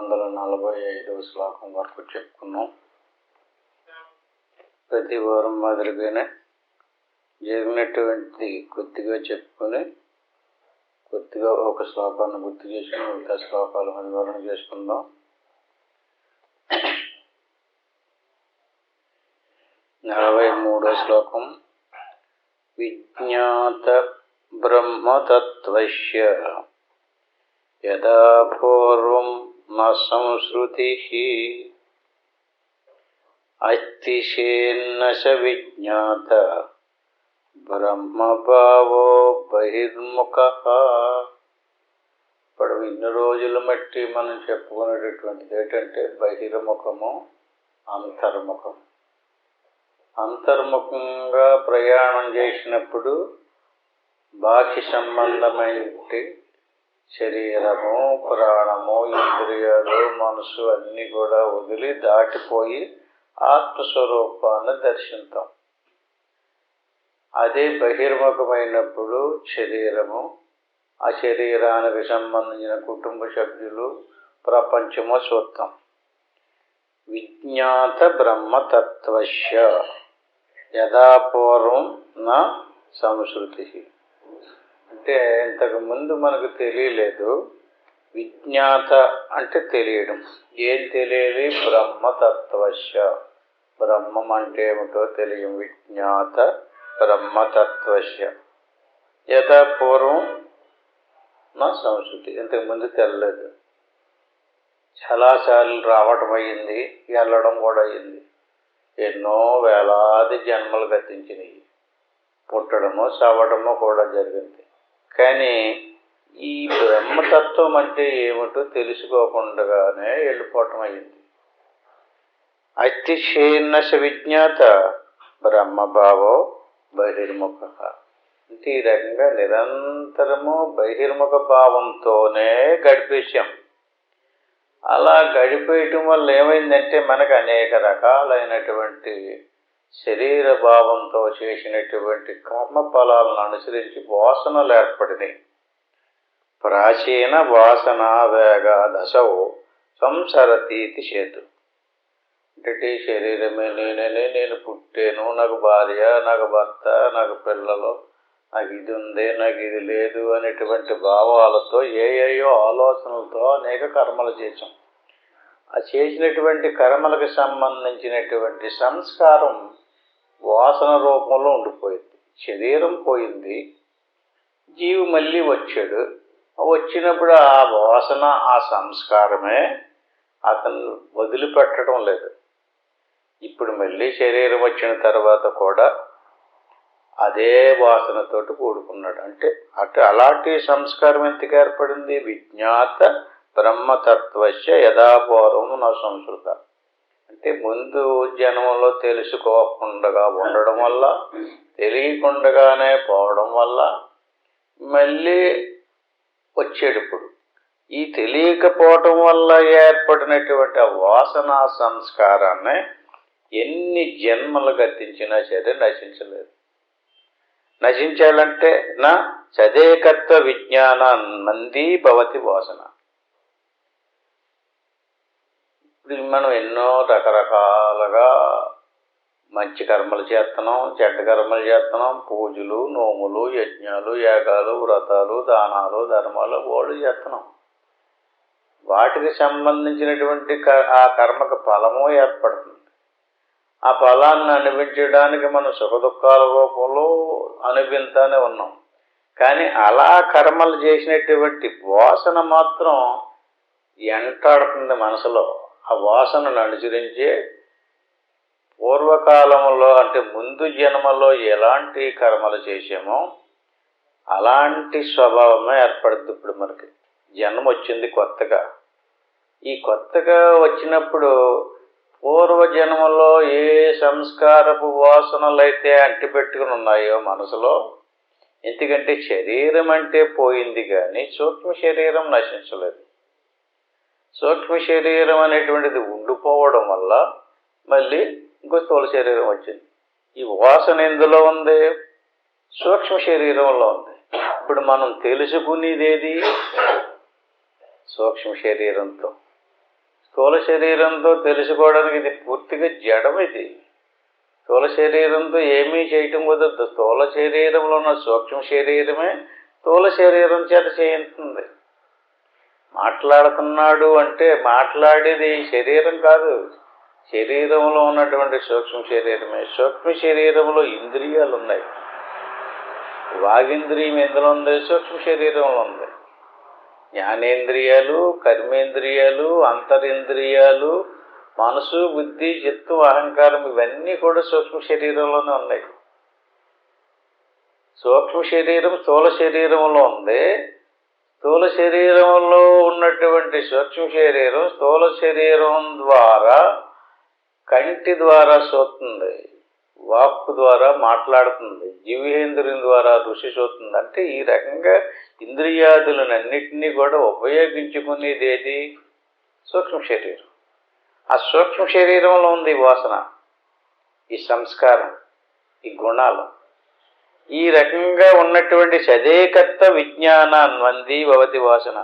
345వ శ్లోకం వరకు చెప్పుకున్నాం. ప్రతి వారం మాదిరిగానే జరిగినటువంటి కొద్దిగా చెప్పుకొని కొద్దిగా ఒక శ్లోకాన్ని గుర్తు చేసుకుని మిగతా శ్లోకాల మీద వివరణ చేసుకుందాం. 43వ శ్లోకం. విజ్ఞాత బ్రహ్మతత్వస్య యదా పూర్వం న సంశ్రుతిః అతిశేన్న చ విజ్ఞాత బ్రహ్మభావో బహిర్ముఖః. ఇప్పుడు ఇన్ని రోజుల మట్టి మనం చెప్పుకునేటటువంటిది ఏంటంటే బహిర్ముఖము, అంతర్ముఖం. అంతర్ముఖంగా ప్రయాణం చేసినప్పుడు బాహ్య సంబంధమైన శరీరము, ప్రాణము, ఇంద్రియాలు, మనసు అన్నీ కూడా వదిలి దాటిపోయి ఆత్మస్వరూపాన్ని దర్శిస్తాం. అదే బహిర్ముఖమైనప్పుడు శరీరము, ఆ శరీరానికి సంబంధించిన కుటుంబ సభ్యులు, ప్రపంచము చూస్తాం. విజ్ఞాత బ్రహ్మతత్వస్య యదా పూర్వం నా సంశ్రుతి. అంటే ఇంతకు ముందు మనకు తెలియలేదు. విజ్ఞాత అంటే తెలియడం. ఏం తెలియాలి? బ్రహ్మతత్వస్య, బ్రహ్మం అంటే ఏమిటో తెలియం. విజ్ఞాత బ్రహ్మతత్వస్య యథా పూర్వం నా సంస్కృతి. ఇంతకుముందు తెలియలేదు. చాలాసార్లు రావటం అయ్యింది, వెళ్ళడం కూడా అయ్యింది. ఎన్నో వేలాది జన్మలు గతించినవి. పుట్టడము, చావడము కూడా జరిగింది. కానీ ఈ బ్రహ్మతత్వం అంటే ఏమిటో తెలుసుకోకుండానే వెళ్ళిపోవటం అయ్యింది. అతిశేన్న చ విజ్ఞాత బ్రహ్మభావో బహిర్ముఖ. అంటే ఈ రకంగా నిరంతరము బహిర్ముఖ భావంతోనే గడిపేశాం. అలా గడిపేయటం వల్ల ఏమైందంటే మనకు అనేక రకాలైనటువంటి శరీర భావంతో చేసినటువంటి కర్మ ఫలాలను అనుసరించి వాసనలు ఏర్పడినాయి. ప్రాచీన వాసనా వేగ దశవు సంసరతీతి చేతు. అంటే శరీరమే నేననే, నేను పుట్టాను, నాకు భార్య, నాకు భర్త, నాకు పిల్లలు, నాకు ఇది ఉంది, నాకు ఇది లేదు అనేటువంటి భావాలతో ఏయో ఆలోచనలతో అనేక కర్మలు చేసాం. ఆ చేసినటువంటి కర్మలకు సంబంధించినటువంటి సంస్కారం వాసన రూపంలో ఉండిపోయింది. శరీరం పోయింది, జీవి మళ్ళీ వచ్చాడు. వచ్చినప్పుడు ఆ వాసన, ఆ సంస్కారమే అతను వదిలిపెట్టడం లేదు. ఇప్పుడు మళ్ళీ శరీరం వచ్చిన తర్వాత కూడా అదే వాసనతోటి కూడుకున్నాడు. అంటే అలాంటి సంస్కారం ఎందుకు ఏర్పడింది? విజ్ఞాత బ్రహ్మతత్వస్య యథాపూర్వం నా సంస్కృత. అంటే ముందు జన్మలో తెలుసుకోకుండా ఉండడం వల్ల, తెలియకుండానే పోవడం వల్ల మళ్ళీ వచ్చాడు. ఇప్పుడు ఈ తెలియకపోవటం వల్ల ఏర్పడినటువంటి ఆ వాసనా సంస్కారాన్ని ఎన్ని జన్మలు గతించినా సరే నశించలేదు. నశించాలంటే నా చదేకత్వ విజ్ఞాన నంది భవతి వాసన. ఇప్పుడు మనం ఎన్నో రకరకాలుగా మంచి కర్మలు చేస్తున్నాం, చెడ్డ కర్మలు చేస్తున్నాం. పూజలు, నోములు, యజ్ఞాలు, యాగాలు, వ్రతాలు, దానాలు, ధర్మాలు వాళ్ళు చేస్తున్నాం. వాటికి సంబంధించినటువంటి ఆ కర్మకు ఫలము ఏర్పడుతుంది. ఆ ఫలాన్ని అనుభవించడానికి మనం సుఖదుఖాల రూపంలో అనుభవిస్తానే ఉన్నాం. కానీ అలా కర్మలు చేసినటువంటి వాసన మాత్రం ఎంటాడుతుంది మనసులో. ఆ వాసనను అనుసరించే పూర్వకాలంలో, అంటే ముందు జన్మలో ఎలాంటి కర్మలు చేసామో అలాంటి స్వభావమే ఏర్పడుతుంది. ఇప్పుడు మనకి జన్మ వచ్చింది కొత్తగా. ఈ కొత్తగా వచ్చినప్పుడు పూర్వజన్మలో ఏ సంస్కారపు వాసనలు అయితే అంటిపెట్టుకుని ఉన్నాయో మనసులో, ఎందుకంటే శరీరం అంటే పోయింది కానీ సూక్ష్మ శరీరం నశించలేదు. సూక్ష్మ శరీరం అనేటువంటిది ఉండిపోవడం వల్ల మళ్ళీ ఇంకో స్థూల శరీరం వచ్చింది. ఈ వాసన ఎందులో ఉంది? సూక్ష్మ శరీరంలో ఉంది. ఇప్పుడు మనం తెలుసుకునేది ఏది? సూక్ష్మ శరీరంతో. స్థూల శరీరంతో తెలుసుకోవడానికి ఇది పూర్తిగా జడం. ఇది స్థూల శరీరంతో ఏమీ చేయటం కుదరదు. స్థూల శరీరంలో ఉన్న సూక్ష్మ శరీరమే స్థూల శరీరం చేత చేయిస్తుంది. మాట్లాడుతున్నాడు అంటే మాట్లాడేది శరీరం కాదు, శరీరంలో ఉన్నటువంటి సూక్ష్మ శరీరమే. సూక్ష్మ శరీరంలో ఇంద్రియాలు ఉన్నాయి. వాగింద్రియం ఎందులో ఉంది? సూక్ష్మ శరీరంలో ఉంది. జ్ఞానేంద్రియాలు, కర్మేంద్రియాలు, అంతరింద్రియాలు, మనసు, బుద్ధి, చిత్తం, అహంకారం ఇవన్నీ కూడా సూక్ష్మ శరీరంలోనే ఉన్నాయి. సూక్ష్మ శరీరం స్థూల శరీరంలో ఉంది. స్థూల శరీరంలో ఉన్నటువంటి సూక్ష్మ శరీరం స్థూల శరీరం ద్వారా కంటి ద్వారా చూస్తుంది, వాక్కు ద్వారా మాట్లాడుతుంది, జీవేంద్రియం ద్వారా రుచి చూస్తుంది. అంటే ఈ రకంగా ఇంద్రియాదులనన్నిటినీ కూడా ఉపయోగించుకునేది ఏది? సూక్ష్మ శరీరం. ఆ సూక్ష్మ శరీరంలో ఉంది ఈ వాసన, ఈ సంస్కారం, ఈ గుణాలు. ఈ రకంగా ఉన్నటువంటి సదేకత్వ విజ్ఞానాన్వంది భవతి వాసన.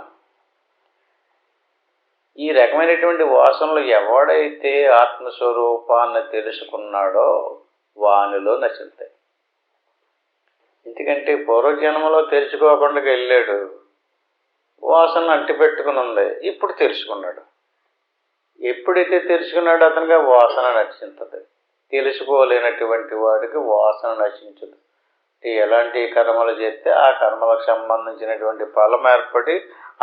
ఈ రకమైనటువంటి వాసనలు ఎవడైతే ఆత్మస్వరూపాన్ని తెలుసుకున్నాడో వానిలో నశిస్తాయి. ఎందుకంటే పూర్వజన్మలో తెలుసుకోకుండా వెళ్ళాడు, వాసన అంటిపెట్టుకుని ఉంది, ఇప్పుడు తెలుసుకున్నాడు. ఎప్పుడైతే తెలుసుకున్నాడో అతనిగా వాసన నశించదు. తెలుసుకోలేనటువంటి వాడికి వాసన నశించదు. ఎలాంటి కర్మలు చేస్తే ఆ కర్మలకు సంబంధించినటువంటి ఫలం ఏర్పడి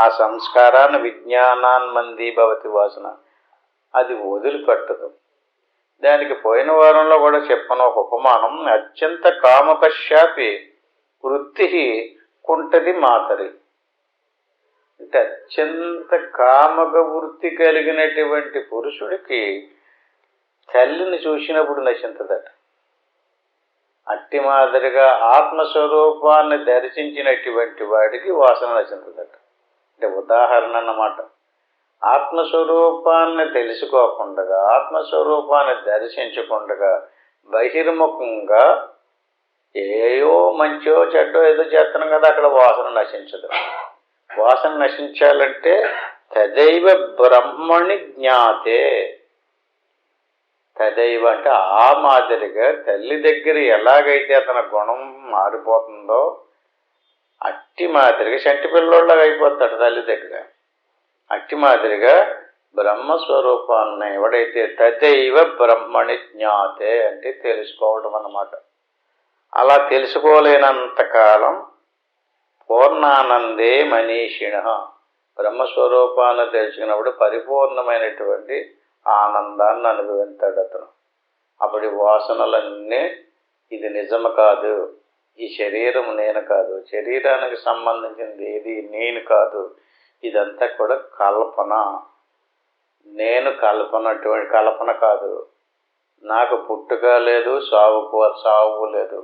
ఆ సంస్కారాన్ని విజ్ఞానాన్మంది భవతి వాసన, అది వదిలిపెట్టదు. దానికి పోయిన వారంలో కూడా చెప్పను ఒక ఉపమానం. అత్యంత కామకశాపి వృత్తి కుంటది మాతరి. అంటే అత్యంత కామక వృత్తి కలిగినటువంటి పురుషుడికి తల్లిని చూసినప్పుడు నశించదట. అట్టి మాదిరిగా ఆత్మస్వరూపాన్ని దర్శించినటువంటి వాడికి వాసన నశించదట. అంటే ఉదాహరణ అన్నమాట. ఆత్మస్వరూపాన్ని తెలుసుకోకుండా, ఆత్మస్వరూపాన్ని దర్శించకుండా బహిర్ముఖంగా ఏయో మంచో చెడ్డో ఏదో చేస్తున్నాం కదా, అక్కడ వాసన నశించదు. వాసన నశించాలంటే తదైవ బ్రహ్మణి జ్ఞాతే. తదైవ అంటే ఆ మాదిరిగా తల్లి దగ్గర ఎలాగైతే అతని గుణం మారిపోతుందో అట్టి మాదిరిగా చంటి పిల్లోళ్ళగా అయిపోతాడు తల్లి దగ్గర. అట్టి మాదిరిగా బ్రహ్మస్వరూపాన్ని ఎవడైతే తదైవ బ్రహ్మణి జ్ఞాతే అంటే తెలుసుకోవడం అన్నమాట. అలా తెలుసుకోలేనంతకాలం పూర్ణానందే మనీషిణ. బ్రహ్మస్వరూపాన్ని తెలుసుకున్నప్పుడు పరిపూర్ణమైనటువంటి ఆనందాన్ని అనుభవిస్తాడు అతను. అప్పటి వాసనలన్నీ ఇది నిజము కాదు, ఈ శరీరం నేను కాదు, శరీరానికి సంబంధించింది ఏది నేను కాదు, ఇదంతా కూడా కల్పన. నేను కల్పన కాదు. నాకు పుట్టుక లేదు, సావు లేదు.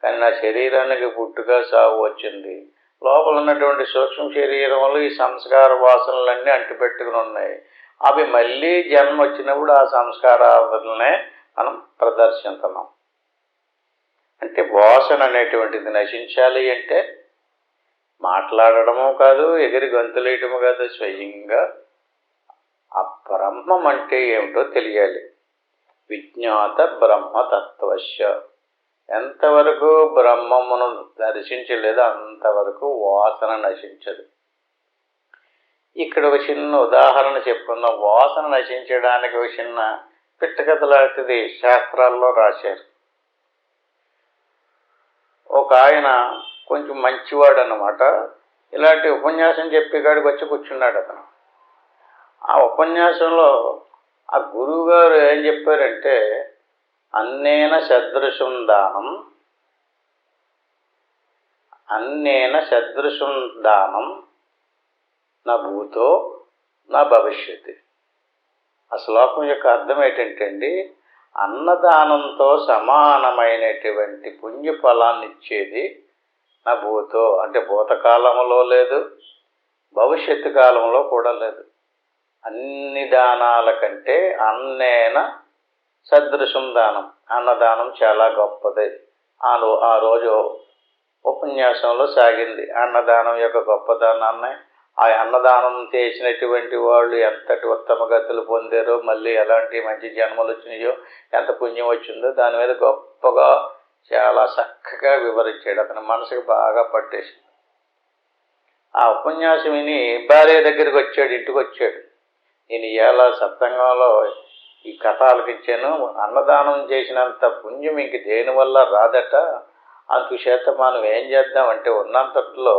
కానీ నా శరీరానికి పుట్టుక సావు వచ్చింది. లోపల ఉన్నటువంటి సూక్ష్మ శరీరంలో ఈ సంస్కార వాసనలన్నీ అంటిపెట్టుకుని ఉన్నాయి. అవి మళ్ళీ జన్మ వచ్చినప్పుడు ఆ సంస్కారాలనే మనం ప్రదర్శిస్తున్నాం. అంటే వాసన అనేటువంటిది నశించాలి అంటే మాట్లాడడము కాదు, ఎగిరి గంతులేయటము కాదు, స్వయంగా ఆ బ్రహ్మం అంటే ఏమిటో తెలియాలి. విజ్ఞాత బ్రహ్మతత్వస్య. ఎంతవరకు బ్రహ్మమును దర్శించలేదో అంతవరకు వాసన నశించదు. ఇక్కడ ఒక చిన్న ఉదాహరణ చెప్పుకుందాం. వాసన నశించడానికి ఒక చిన్న పిట్టకథ లాంటిది శాస్త్రాల్లో రాశారు. ఒక ఆయన కొంచెం మంచివాడు అన్నమాట. ఇలాంటి ఉపన్యాసం చెప్పేకాడికి వచ్చి కూర్చున్నాడు అతను. ఆ ఉపన్యాసంలో ఆ గురువు గారు ఏం చెప్పారంటే, అన్నేన సదృశం దానం నా భూతో నా భవిష్యత్తు. ఆ శ్లోకం యొక్క అర్థం ఏంటంటే అండి, అన్నదానంతో సమానమైనటువంటి పుణ్యఫలాన్ని ఇచ్చేది నా భూతో అంటే భూతకాలంలో లేదు, భవిష్యత్తు కాలంలో కూడా లేదు. అన్ని దానాల కంటే అన్నేన సదృశం దానం, అన్నదానం చాలా గొప్పది. ఆ రోజు ఉపన్యాసంలో సాగింది. అన్నదానం యొక్క గొప్పదనాన్ని ఆ అన్నదానం చేసినటువంటి వాళ్ళు ఎంతటి ఉత్తమ గతులు పొందారో, మళ్ళీ ఎలాంటి మంచి జన్మలు వచ్చినాయో, ఎంత పుణ్యం వచ్చిందో దాని మీద గొప్పగా చాలా చక్కగా వివరించాడు. అతని మనసుకు బాగా పట్టేసింది. ఆ ఉపన్యాసం విని భార్య దగ్గరికి వచ్చాడు, ఇంటికి వచ్చాడు. నేను ఇవాళ సత్సంగంలో ఈ కథ ఆలకించాను, అన్నదానం చేసినంత పుణ్యం ఇంక దేనివల్ల రాదట. అందుచేత మనం ఏం చేద్దామంటే ఉన్నంతట్లో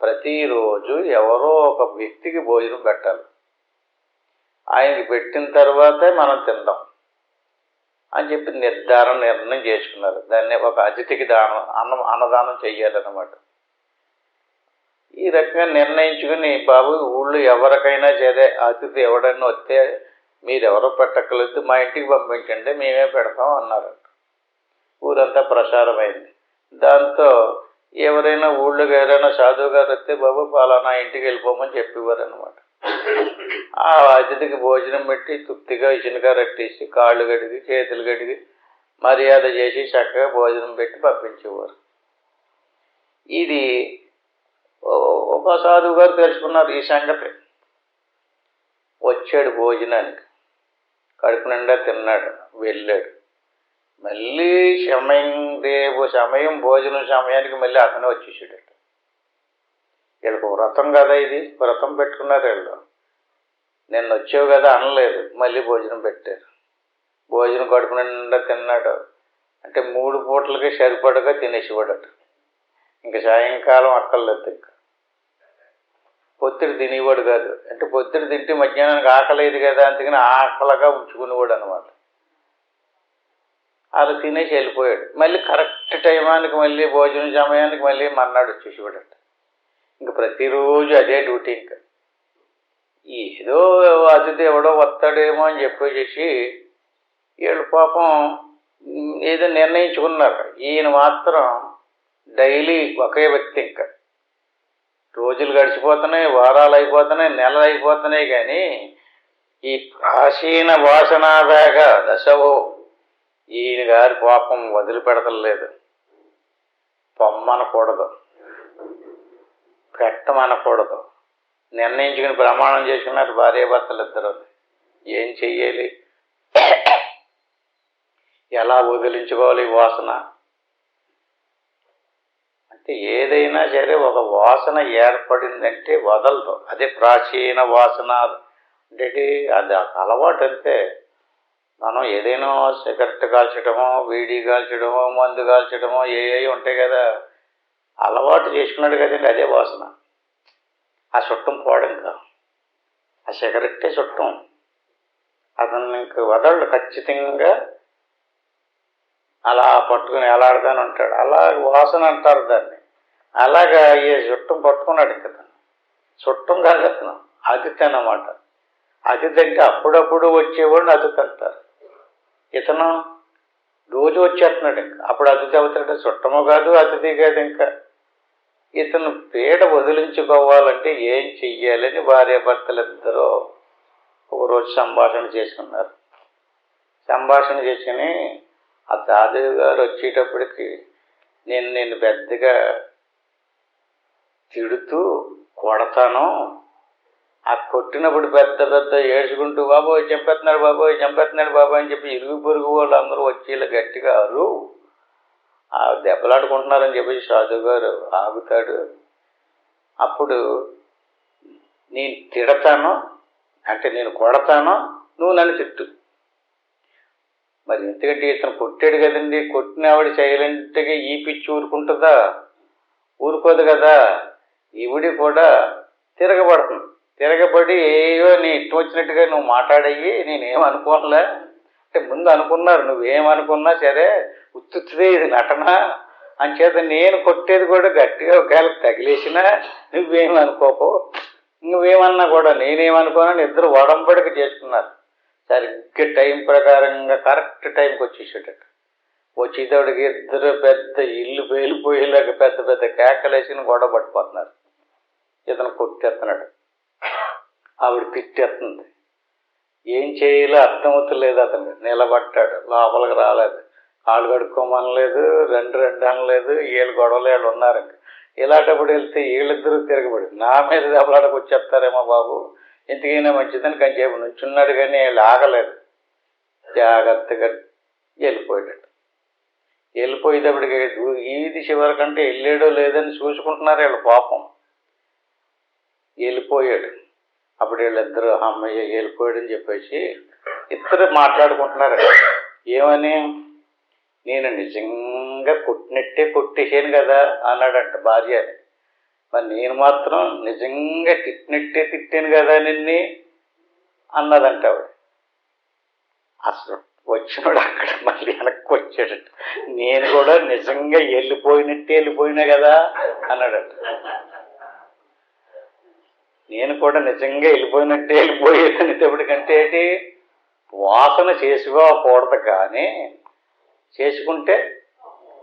ప్రతిరోజు ఎవరో ఒక వ్యక్తికి భోజనం పెట్టాలి, ఆయనకి పెట్టిన తర్వాతే మనం తిందాం అని చెప్పి నిర్ణయం చేసుకున్నారు. దాన్ని ఒక అతిథికి అన్నదానం చెయ్యాలన్నమాట. ఈ రకంగా నిర్ణయించుకుని, బాబు ఊళ్ళో ఎవరికైనా సరే అతిథి ఎవడన్నా వస్తే మీరెవరో పెట్టక్కర్లేదు, మా ఇంటికి పంపించండి, మేమే పెడతాం అన్నారంట. ఊరంతా ప్రచారమైంది. దాంతో ఎవరైనా ఊళ్ళోకి ఎవరైనా సాధువు గారు వస్తే బాబు పలానా ఇంటికి వెళ్ళిపోమని చెప్పేవారు అనమాట. ఆ అతిథికి భోజనం పెట్టి తృప్తిగా ఇసునగా రట్టేసి కాళ్ళు కడిగి చేతులు కడిగి మర్యాద చేసి చక్కగా భోజనం పెట్టి పంపించేవారు. ఇది ఒక సాధువు గారు తెలుసుకున్నారు ఈ సంగతి. వచ్చాడు భోజనానికి, కడుపు నిండా తిన్నాడు, వెళ్ళాడు. మళ్ళీ రేపు సమయం భోజనం సమయానికి మళ్ళీ అతనే వచ్చేసాడట. వీళ్ళకు వ్రతం కదా, ఇది వ్రతం పెట్టుకున్నారు వీళ్ళు. నిన్న వచ్చావు కదా అనలేదు, మళ్ళీ భోజనం పెట్టారు. భోజనం కడుపు నిండా తిన్నాడు. అంటే 3 పూటలకి సరిపడగా తినేసివాడట. ఇంకా సాయంకాలం అక్కర్లేదు. ఇంకా పొత్తిడి తినేవాడు కాదు. అంటే పొత్తిడి తింటే మధ్యాహ్నానికి ఆకలేదు కదా, అందుకని ఆకలిగా ఉంచుకునేవాడు అనమాట. అలా తినేసి వెళ్ళిపోయాడు. మళ్ళీ కరెక్ట్ టైమానికి మళ్ళీ భోజనం సమయానికి మళ్ళీ మర్నాడు వచ్చేసేవాడట. ఇంక ప్రతిరోజు అదే డ్యూటీ. ఇంకా ఏదో అతిథి ఎవడో వస్తాడేమో అని చెప్పేసి వీళ్ళు పాపం ఏదో నిర్ణయించుకున్నారు. ఈయన మాత్రం డైలీ ఒకే వ్యక్తి. ఇంకా రోజులు గడిచిపోతున్నాయి, వారాలు అయిపోతున్నాయి, నెలలు అయిపోతున్నాయి, కానీ ఈ ప్రాచీన వాసనావేగ దశవో ఈయన గారి పాపం వదిలిపెడతలేదు. పొమ్మనకూడదు, పెట్టమనకూడదు. నిర్ణయించుకుని ప్రమాణం చేసుకున్నారు భార్యాభర్తలు ఇద్దరు. ఏం చెయ్యాలి, ఎలా వదిలించుకోవాలి ఈ వాసన అంటే, ఏదైనా సరే ఒక వాసన ఏర్పడిందంటే వదలదు. అదే ప్రాచీన వాసన అంటే అది అలవాటు. అంతే. మనం ఏదైనా సిగరెట్ కాల్చడమో, వీడి కాల్చడమో, మందు కాల్చడమో ఏ ఉంటాయి కదా, అలవాటు చేసుకున్నాడు కదండి, అదే వాసన. ఆ చుట్టం పోవడం ఇంకా ఆ సిగరెట్టే చుట్టం. అతను ఇంక వదలడు, ఖచ్చితంగా అలా పట్టుకుని ఎలాడదాని ఉంటాడు. అలా వాసన అంటారు దాన్ని. అలాగా ఈ చుట్టం పట్టుకున్నాడు. ఇంక తను చుట్టం కాదు, అతను అతిథి అన్నమాట. అతిథి అంటే అప్పుడప్పుడు వచ్చేవాడిని అతిథి అంటారు. ఇతను రోజు వచ్చేస్తున్నాడు. ఇంకా అప్పుడు అతిథి అవుతాడు. చుట్టము కాదు, అతిథి కాదు. ఇంకా ఇతను పీడ వదిలించుకోవాలంటే ఏం చెయ్యాలని భార్యాభర్తలు ఇద్దరూ ఒకరోజు సంభాషణ చేసుకున్నారు. సంభాషణ చేసుకుని ఆ సాధువు గారు వచ్చేటప్పటికి నేను పెద్దగా తిడుతూ కొడతాను, ఆ కొట్టినప్పుడు పెద్ద పెద్ద ఏడ్చుకుంటూ బాబోయ్ చంపేస్తున్నాడు, బాబోయ్ చంపేస్తున్నాడు బాబోయ్ అని చెప్పి ఇరుగు పొరుగు వాళ్ళు అందరూ వచ్చి ఇలా గట్టిగా ఆ దెబ్బలాడుకుంటున్నారని చెప్పేసి సాధువు గారు ఆగుతాడు. అప్పుడు నేను తిడతాను, అంటే నేను కొడతాను, నువ్వు నన్ను తిట్టు. మరి ఎందుకంటే ఇతను కొట్టాడు కదండి, కొట్టిన ఆవిడ సైలెంట్గా ఈ పిచ్చి ఊరుకుంటుందా? ఊరుకోదు కదా. ఈవిడి కూడా తిరగబడుతుంది. తిరగబడి ఏవో నీ ఇష్టం వచ్చినట్టుగా నువ్వు మాట్లాడయ్యి నేనేమనుకోనులే అంటే, ముందు అనుకున్నారు నువ్వేమనుకున్నా సరే ఉత్తుదే ఇది నటన అంచేత నేను కొట్టేది కూడా గట్టిగా ఒకవేళ తగిలేసినా నువ్వేమి అనుకోకు, నువ్వేమన్నా కూడా నేనేమనుకోనని ఇద్దరు వడంబడిక చేసుకున్నారు. సరిగ్గా టైం ప్రకారంగా కరెక్ట్ టైంకి వచ్చేసేటట్టు. వచ్చేటప్పటికి ఇద్దరు పెద్ద ఇల్లు పేలిపోయేలాగా పెద్ద పెద్ద కేకలేసి గొడవ పడిపోతున్నారు. ఇతను కొట్టేస్తున్నాడు, ఆవిడ తిట్టేస్తుంది. ఏం చేయాలో అర్థమవుతలేదు. అతను నిలబడ్డాడు, లోపలికి రాలేదు, కాళ్ళు కడుక్కోమనలేదు, రెండు అనలేదు. వీళ్ళు గొడవలు వీళ్ళు ఉన్నారు. ఇలాంటప్పుడు వెళ్తే వీళ్ళిద్దరూ తిరగబడి నా మీద దెబ్బలాటకు వచ్చేస్తారేమో బాబు, ఎందుకైనా మంచిదని కొంచెంసేపు నుంచున్నాడు, కానీ వీళ్ళు ఆగలేదు. జాగ్రత్తగా వెళ్ళిపోయాడు. వెళ్ళిపోయేటప్పటికి ఈది చివరికంటే వెళ్ళాడో లేదని చూసుకుంటున్నారు వీళ్ళు పాపం. వెళ్ళిపోయాడు. అప్పుడు వీళ్ళిద్దరు అమ్మయ్య వెళ్ళిపోయాడని చెప్పేసి ఇద్దరు మాట్లాడుకుంటున్నారు. ఏమని? నేను నిజంగా కొట్టినట్టే కొట్టేసాను కదా అన్నాడంట భార్య. మరి నేను మాత్రం నిజంగా తిట్టినట్టే తిట్టాను కదా నిన్ని అన్నదంట ఆవిడ. అసలు వచ్చినాడు అక్కడ మళ్ళీ వెనక్కి వచ్చాడట. నేను కూడా నిజంగా వెళ్ళిపోయినట్టే వెళ్ళిపోయినా కదా అన్నాడట. నేను కూడా నిజంగా వెళ్ళిపోయినట్టే వెళ్ళిపోయేదనేటప్పటికంటే ఏంటి, వాసన చేసుకోకూడదు, కానీ చేసుకుంటే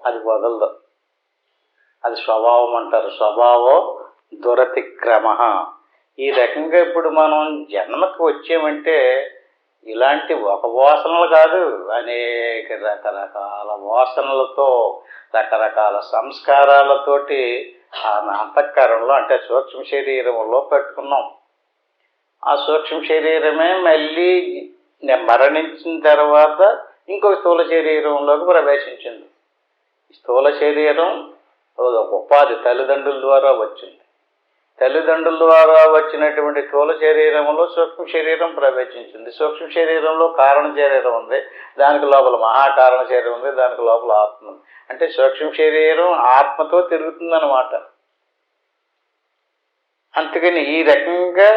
అది వదలదు. అది స్వభావం అంటారు. స్వభావం దురతిక్రమ. ఈ రకంగా ఇప్పుడు మనం జన్మకు వచ్చామంటే ఇలాంటి ఒక వాసనలు కాదు, అనేక రకరకాల వాసనలతో రకరకాల సంస్కారాలతోటి ఆ అంతఃకరణలో అంటే సూక్ష్మ శరీరంలో పెట్టుకున్నాం. ఆ సూక్ష్మ శరీరమే మళ్ళీ మరణించిన తర్వాత ఇంకొక స్థూల శరీరంలోకి ప్రవేశించింది. స్థూల శరీరం ఒక ఉపాధి తల్లిదండ్రుల ద్వారా వచ్చింది. తల్లిదండ్రుల ద్వారా వచ్చినటువంటి స్థూల శరీరంలో సూక్ష్మ శరీరం ప్రవేశించింది. సూక్ష్మ శరీరంలో కారణ శరీరం ఉంది, దానికి లోపల మహాకారణ శరీరం ఉంది, దానికి లోపల ఆత్మ ఉంది. అంటే సూక్ష్మ శరీరం ఆత్మతో తిరుగుతుందన్నమాట. అందుకని ఈ రకంగా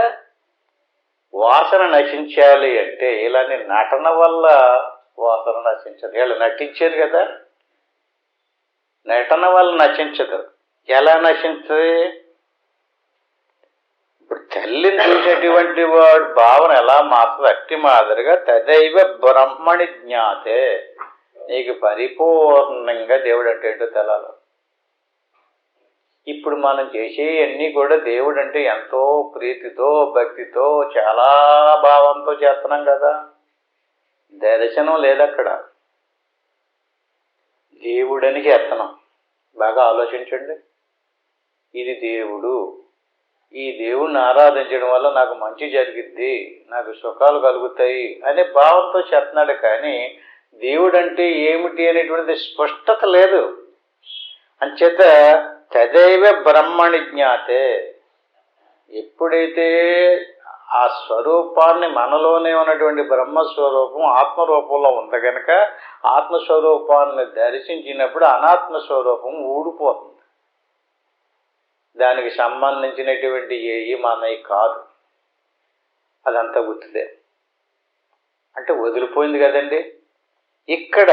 వాసన నశించాలి అంటే ఇలాంటి నటన వల్ల వాసన నశించదు. వీళ్ళు నటించారు కదా, నటన వల్ల నశించదు. ఎలా నశించదు? ఇప్పుడు తల్లిని చూసేటువంటి వాడు భావన ఎలా మారుతుంది? అట్టి మాదిరిగా తదైవ బ్రహ్మణి జ్ఞాతే. నీకు పరిపూర్ణంగా దేవుడు అంటే ఏంటో తెలాలి. ఇప్పుడు మనం చేసేవన్నీ కూడా దేవుడు అంటే ఎంతో ప్రీతితో భక్తితో చాలా భావంతో చేస్తున్నాం కదా. దర్శనం లేదక్కడ, దేవుడని చేస్తున్నాం. బాగా ఆలోచించండి. ఇది దేవుడు, ఈ దేవుడిని ఆరాధించడం వల్ల నాకు మంచి జరిగిద్ది, నాకు సుఖాలు కలుగుతాయి అనే భావంతో చేస్తున్నాడు. కానీ దేవుడంటే ఏమిటి అనేటువంటిది స్పష్టత లేదు. అంచేత తదైవ బ్రహ్మణి జ్ఞాతే. ఎప్పుడైతే ఆ స్వరూపాన్ని మనలోనే ఉన్నటువంటి బ్రహ్మస్వరూపం ఆత్మరూపంలో ఉంది కనుక ఆత్మస్వరూపాన్ని దర్శించినప్పుడు అనాత్మస్వరూపం ఊడిపోతుంది. దానికి సంబంధించినటువంటి ఏవి మనవి కాదు, అదంతా గుర్తుదే. అంటే వదిలిపోయింది కదండి. ఇక్కడ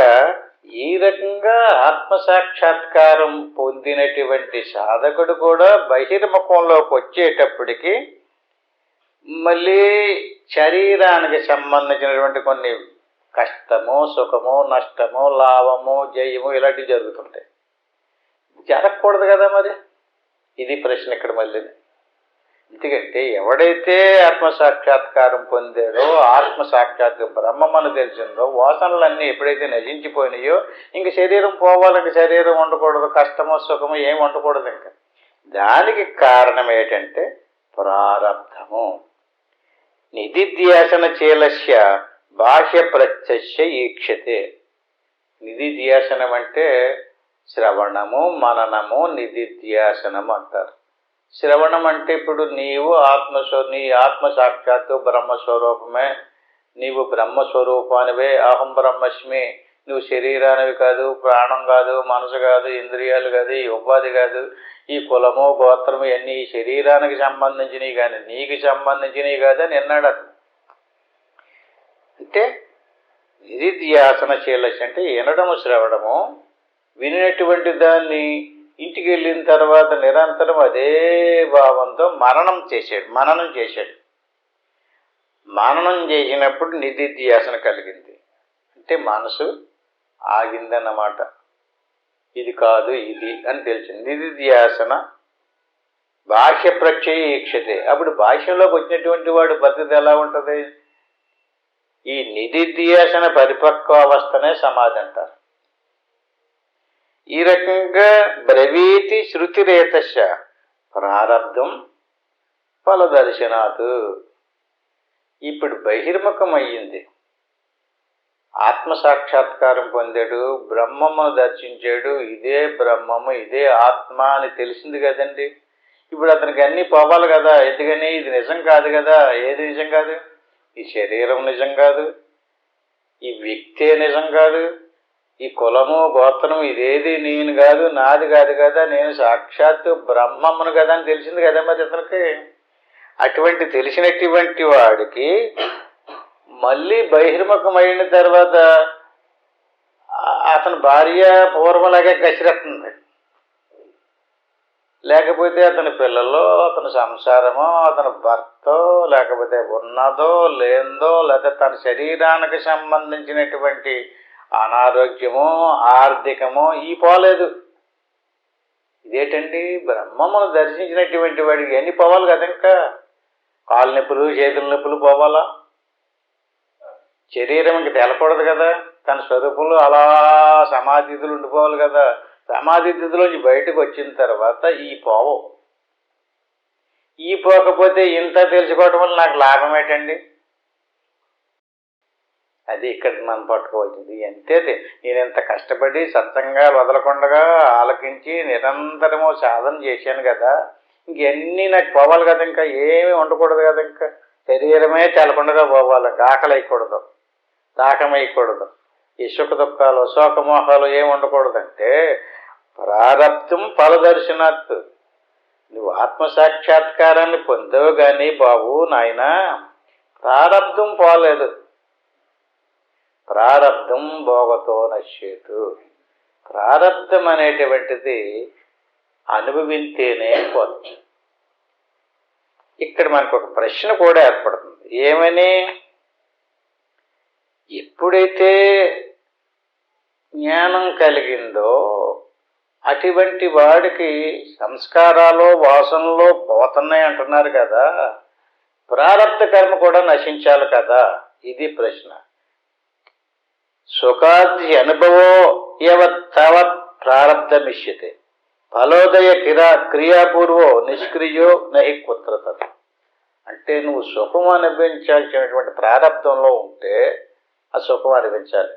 ఈ రకంగా ఆత్మసాక్షాత్కారం పొందినటువంటి సాధకుడు కూడా బహిర్ముఖంలోకి వచ్చేటప్పటికి మళ్ళీ శరీరానికి సంబంధించినటువంటి కొన్ని కష్టము సుఖము నష్టము లాభము జయము ఇలాంటివి జరుగుతుంటాయి. జరగకూడదు కదా మరి. ఇది ప్రశ్న ఇక్కడ మళ్ళీ. ఎందుకంటే ఎవడైతే ఆత్మసాక్షాత్కారం పొందాడో ఆత్మసాక్షాత్ బ్రహ్మమని తెలిసిందో వాసనలన్నీ ఎప్పుడైతే నశించిపోయినాయో ఇంక శరీరం పోవాలి, ఇంక శరీరం ఉండకూడదు, కష్టమో సుఖమో ఏమి ఉండకూడదు. ఇంకా దానికి కారణం ఏంటంటే ప్రారబ్ధము. నిధిధ్యాసన చీలస్య బాహ్య ప్రత్యక్ష ఈక్షతే. నిధిధ్యాసనం అంటే శ్రవణము మననము నిధిధ్యాసనము అంటారు. శ్రవణం అంటే ఇప్పుడు నీవు నీ ఆత్మసాక్షాత్తు బ్రహ్మస్వరూపమే, నీవు బ్రహ్మస్వరూపానివే, అహం బ్రహ్మస్మి, నువ్వు శరీరానివి కాదు, ప్రాణం కాదు, మనసు కాదు, ఇంద్రియాలు కాదు, ఈ ఉపాధి కాదు, ఈ కులము గోత్రము ఇవన్నీ ఈ శరీరానికి సంబంధించినవి కానీ నీకు సంబంధించినవి కాదని అన్నాడు అతను. అంటే నిధిధ్యాసన చేయలసి అంటే వినడము శ్రవణము, వినినటువంటి దాన్ని ఇంటికి వెళ్ళిన తర్వాత నిరంతరం అదే భావంతో మననం చేశాడు. మననం చేసినప్పుడు నిధిధ్యాసన కలిగింది. అంటే మనసు ఆగిందన్నమాట. ఇది కాదు ఇది అని తెలిసింది. నిధిధ్యాసన బాహ్య ప్రత్యయ ఈక్షతే. అప్పుడు బాహ్యంలోకి వచ్చినటువంటి వాడు పరిస్థితి ఎలా ఉంటుంది? ఈ నిధిధ్యాసన పరిపక్వ అవస్థనే సమాధి అంటారు. ఈ రకంగా బ్రవీతి శృతిరేతశ ప్రారబ్ధం ఫలదర్శనాత్. ఇప్పుడు బహిర్ముఖమయ్యింది, ఆత్మసాక్షాత్కారం పొందాడు, బ్రహ్మమును దర్శించాడు, ఇదే బ్రహ్మము ఇదే ఆత్మ అని తెలిసింది కదండి. ఇప్పుడు అతనికి అన్నీ పోవాలి కదా. ఎందుకని? ఇది నిజం కాదు కదా. ఏది నిజం కాదు? ఈ శరీరం నిజం కాదు, ఈ వ్యక్తే నిజం కాదు, ఈ కులము గోత్రము ఇదేది నేను కాదు, నాది కాదు కదా, నేను సాక్షాత్తు బ్రహ్మమును కదా అని తెలిసింది కదా మరి ఇతనికి. అటువంటి తెలిసినటువంటి వాడికి మళ్ళీ బహిర్ముఖమైన తర్వాత అతని భార్య పూర్వలాగే కసిరెత్తుంది, లేకపోతే అతని పిల్లలు, అతని సంసారమో, అతని భర్తో, లేకపోతే ఉన్నదో లేదో, లేకపోతే తన శరీరానికి సంబంధించినటువంటి అనారోగ్యమో ఆర్థికమో ఈ పోలేదు. ఇదేంటండి? బ్రహ్మమును దర్శించినటువంటి వాడికి ఎన్ని పోవాలి కదా. ఇంకా కాళ్ళ నొప్పులు చేతుల నొప్పులు పోవాలా? శరీరం ఇంక తెలకూడదు కదా. తన స్వరూపంలో అలా సమాధితులు ఉండిపోవాలి కదా. సమాధితులోంచి బయటకు వచ్చిన తర్వాత ఈ పోవు. ఈ పోకపోతే ఇంత తెలుసుకోవటం వల్ల నాకు లాభం ఏంటండి? అది ఇక్కడ మనం పట్టుకోవాల్సింది. అంతే. నేను ఇంత కష్టపడి సత్సంగా వదలకుండా ఆలకించి నిరంతరము సాధన చేశాను కదా, ఇంకెన్నీ నాకు పోవాలి కదా. ఇంకా ఏమీ ఉండకూడదు కదా. ఇంకా శరీరమే తెలకుండా పోవాలి. ఆకలి వేయకూడదు, దాహం వేయకూడదు, ఈ సుఖ దుఃఖాలు శోకమోహాలు ఏమి ఉండకూడదంటే ప్రారబ్ధం ఫలదర్శనాత్. నువ్వు ఆత్మసాక్షాత్కారాన్ని పొందవు కానీ బాబు నాయన, ప్రారబ్ధం పోలేదు. ప్రారబ్ధం భోగతో నశ్యేతు. ప్రారబ్ధం అనేటువంటిది అనుభవించేనే పోతుంది. ఇక్కడ మనకు ఒక ప్రశ్న కూడా ఏర్పడుతుంది. ఏమని? ఎప్పుడైతే జ్ఞానం కలిగిందో అటువంటి వాడికి సంస్కారాలు వాసనలు పోతున్నాయి అంటున్నారు కదా, ప్రారబ్ధ కర్మ కూడా నశించాలి కదా. ఇది ప్రశ్న. సుఖాది అనుభవో యవత్ ప్రారబ్ధమిష్యతే ఫలోదయ క్రియాపూర్వో నిష్క్రియో నహి కుత్రత. అంటే నువ్వు సుఖం అనిపించాల్సినటువంటి ప్రారబ్ధంలో ఉంటే ఆ సుఖం అనిపించాలి.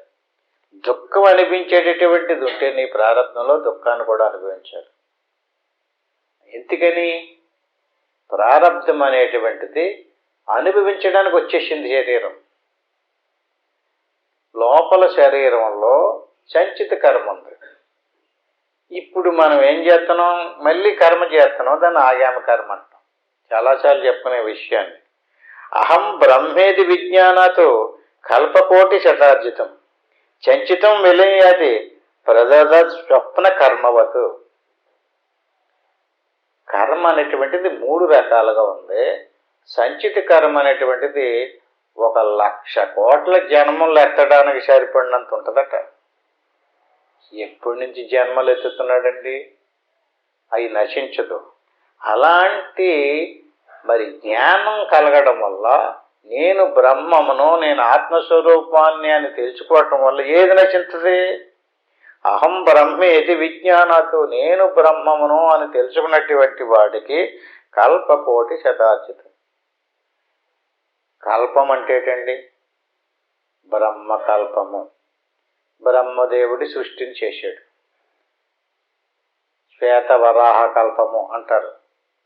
దుఃఖం అనిపించేటటువంటిది ఉంటే నీ ప్రారబ్ధంలో దుఃఖాన్ని కూడా అనుభవించాలి. ఎందుకని? ప్రారబ్ధం అనేటువంటిది అనుభవించడానికి వచ్చేసింది శరీరం. లోపల శరీరంలో సంచిత కర్మ ఉంది. ఇప్పుడు మనం ఏం చేస్తున్నాం? మళ్ళీ కర్మ చేస్తున్నాం. దాన్ని ఆగామి కర్మ అంటాం. చాలాసార్లు చెప్పుకునే విషయాన్ని. అహం బ్రహ్మేది విజ్ఞానాతో కల్పకోటి శతార్జితం సంచితం విలయాది ప్రదద స్వప్న కర్మవతు. కర్మ అనేటువంటిది 3 రకాలుగా ఉంది. సంచిత కర్మ అనేటువంటిది 1,00,000 కోట్ల జన్మలు ఎత్తడానికి సరిపడినంత ఉంటుందట. ఎప్పటి నుంచి జన్మలు ఎత్తుతున్నాడండి? అవి నశించదు. అలాంటి మరి జ్ఞానం కలగడం వల్ల నేను బ్రహ్మమును, నేను ఆత్మస్వరూపాన్ని అని తెలుసుకోవటం వల్ల ఏది నశించదు? అహం బ్రహ్మేది విజ్ఞానతో, నేను బ్రహ్మమును అని తెలుసుకున్నటువంటి వాడికి కల్పకోటి శతార్జితం. కల్పం అంటే ఏంటండి? బ్రహ్మకల్పము. బ్రహ్మదేవుడి సృష్టిని చేశాడు. శ్వేతవరాహ కల్పము అంటారు.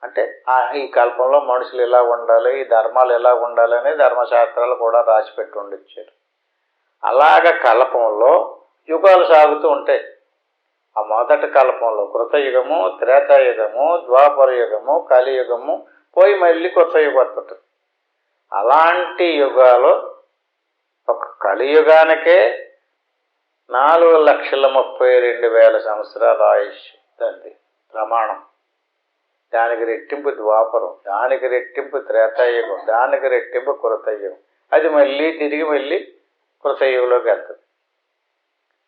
అంటే ఈ కల్పంలో మనుషులు ఎలా ఉండాలి, ఈ ధర్మాలు ఎలా ఉండాలి అని ధర్మశాస్త్రాలు కూడా రాసిపెట్టి ఉండిచ్చారు. అలాగ కల్పంలో యుగాలు సాగుతూ ఉంటాయి. ఆ మొదటి కల్పంలో కృతయుగము, త్రేతాయుగము, ద్వాపర యుగము, కలియుగము పోయి మళ్ళీ కొత్త యుగం వస్తుంది. అలాంటి యుగాలు ఒక కలియుగానికే 4,32,000 సంవత్సరాల ఆయుష్ తంది ప్రమాణం. దానికి రెట్టింపు ద్వాపరం, దానికి రెట్టింపు త్రేతాయుగం, దానికి రెట్టింపు కృతయుగం. అది మళ్ళీ తిరిగి మళ్ళీ కృతయుగంలోకి వెళ్తుంది.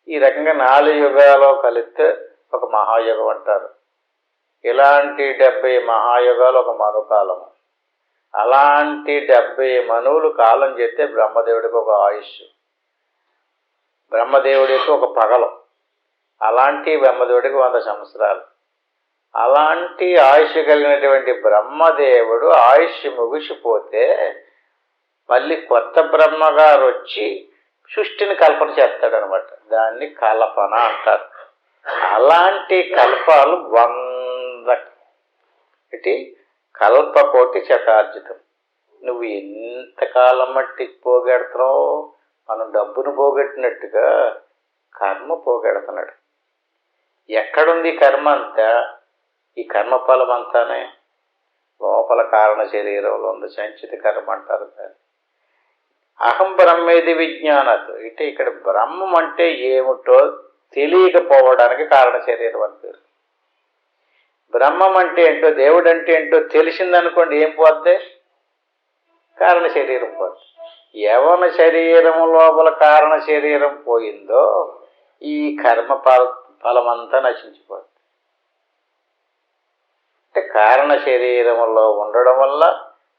ఈ రకంగా 4 యుగాలు కలిస్తే ఒక మహాయుగం అంటారు. ఇలాంటి 70 మహాయుగాలు ఒక మనుకాలము. అలాంటి 70 మనువులు కాలం చేస్తే బ్రహ్మదేవుడికి ఒక ఆయుష్, బ్రహ్మదేవుడికి ఒక పగలం. అలాంటి బ్రహ్మదేవుడికి 100 సంవత్సరాలు. అలాంటి ఆయుష్ కలిగినటువంటి బ్రహ్మదేవుడు ఆయుష్ ముగిసిపోతే మళ్ళీ కొత్త బ్రహ్మగారు వచ్చి సృష్టిని కల్పన చేస్తాడనమాట. దాన్ని కల్పన అంటారు. అలాంటి కల్పాలు 100 కల్పకోటి శతార్జితం. నువ్వు ఎంతకాలం మట్టి పోగెడుతున్నావు? మనం డబ్బును పోగొట్టినట్టుగా కర్మ పోగెడుతున్నాడు. ఎక్కడుంది కర్మ అంతా? ఈ కర్మఫలం అంతానే లోపల కారణ శరీరంలో ఉంది. సంచిత కర్మ అంటారు దాన్ని. అహం బ్రహ్మేది విజ్ఞానత్ అంటే ఇక్కడ బ్రహ్మం అంటే ఏమిటో తెలియకపోవడానికి కారణ శరీరం అని పేరు. బ్రహ్మం అంటే ఏంటో, దేవుడు అంటే ఏంటో తెలిసిందనుకోండి, ఏం పోద్ది? కారణ శరీరం పోద్ది. యవన శరీరం లోపల కారణ శరీరం పోయిందో ఈ కర్మ ఫలమంతా నశించిపోద్ది. అంటే కారణ శరీరంలో ఉండడం వల్ల,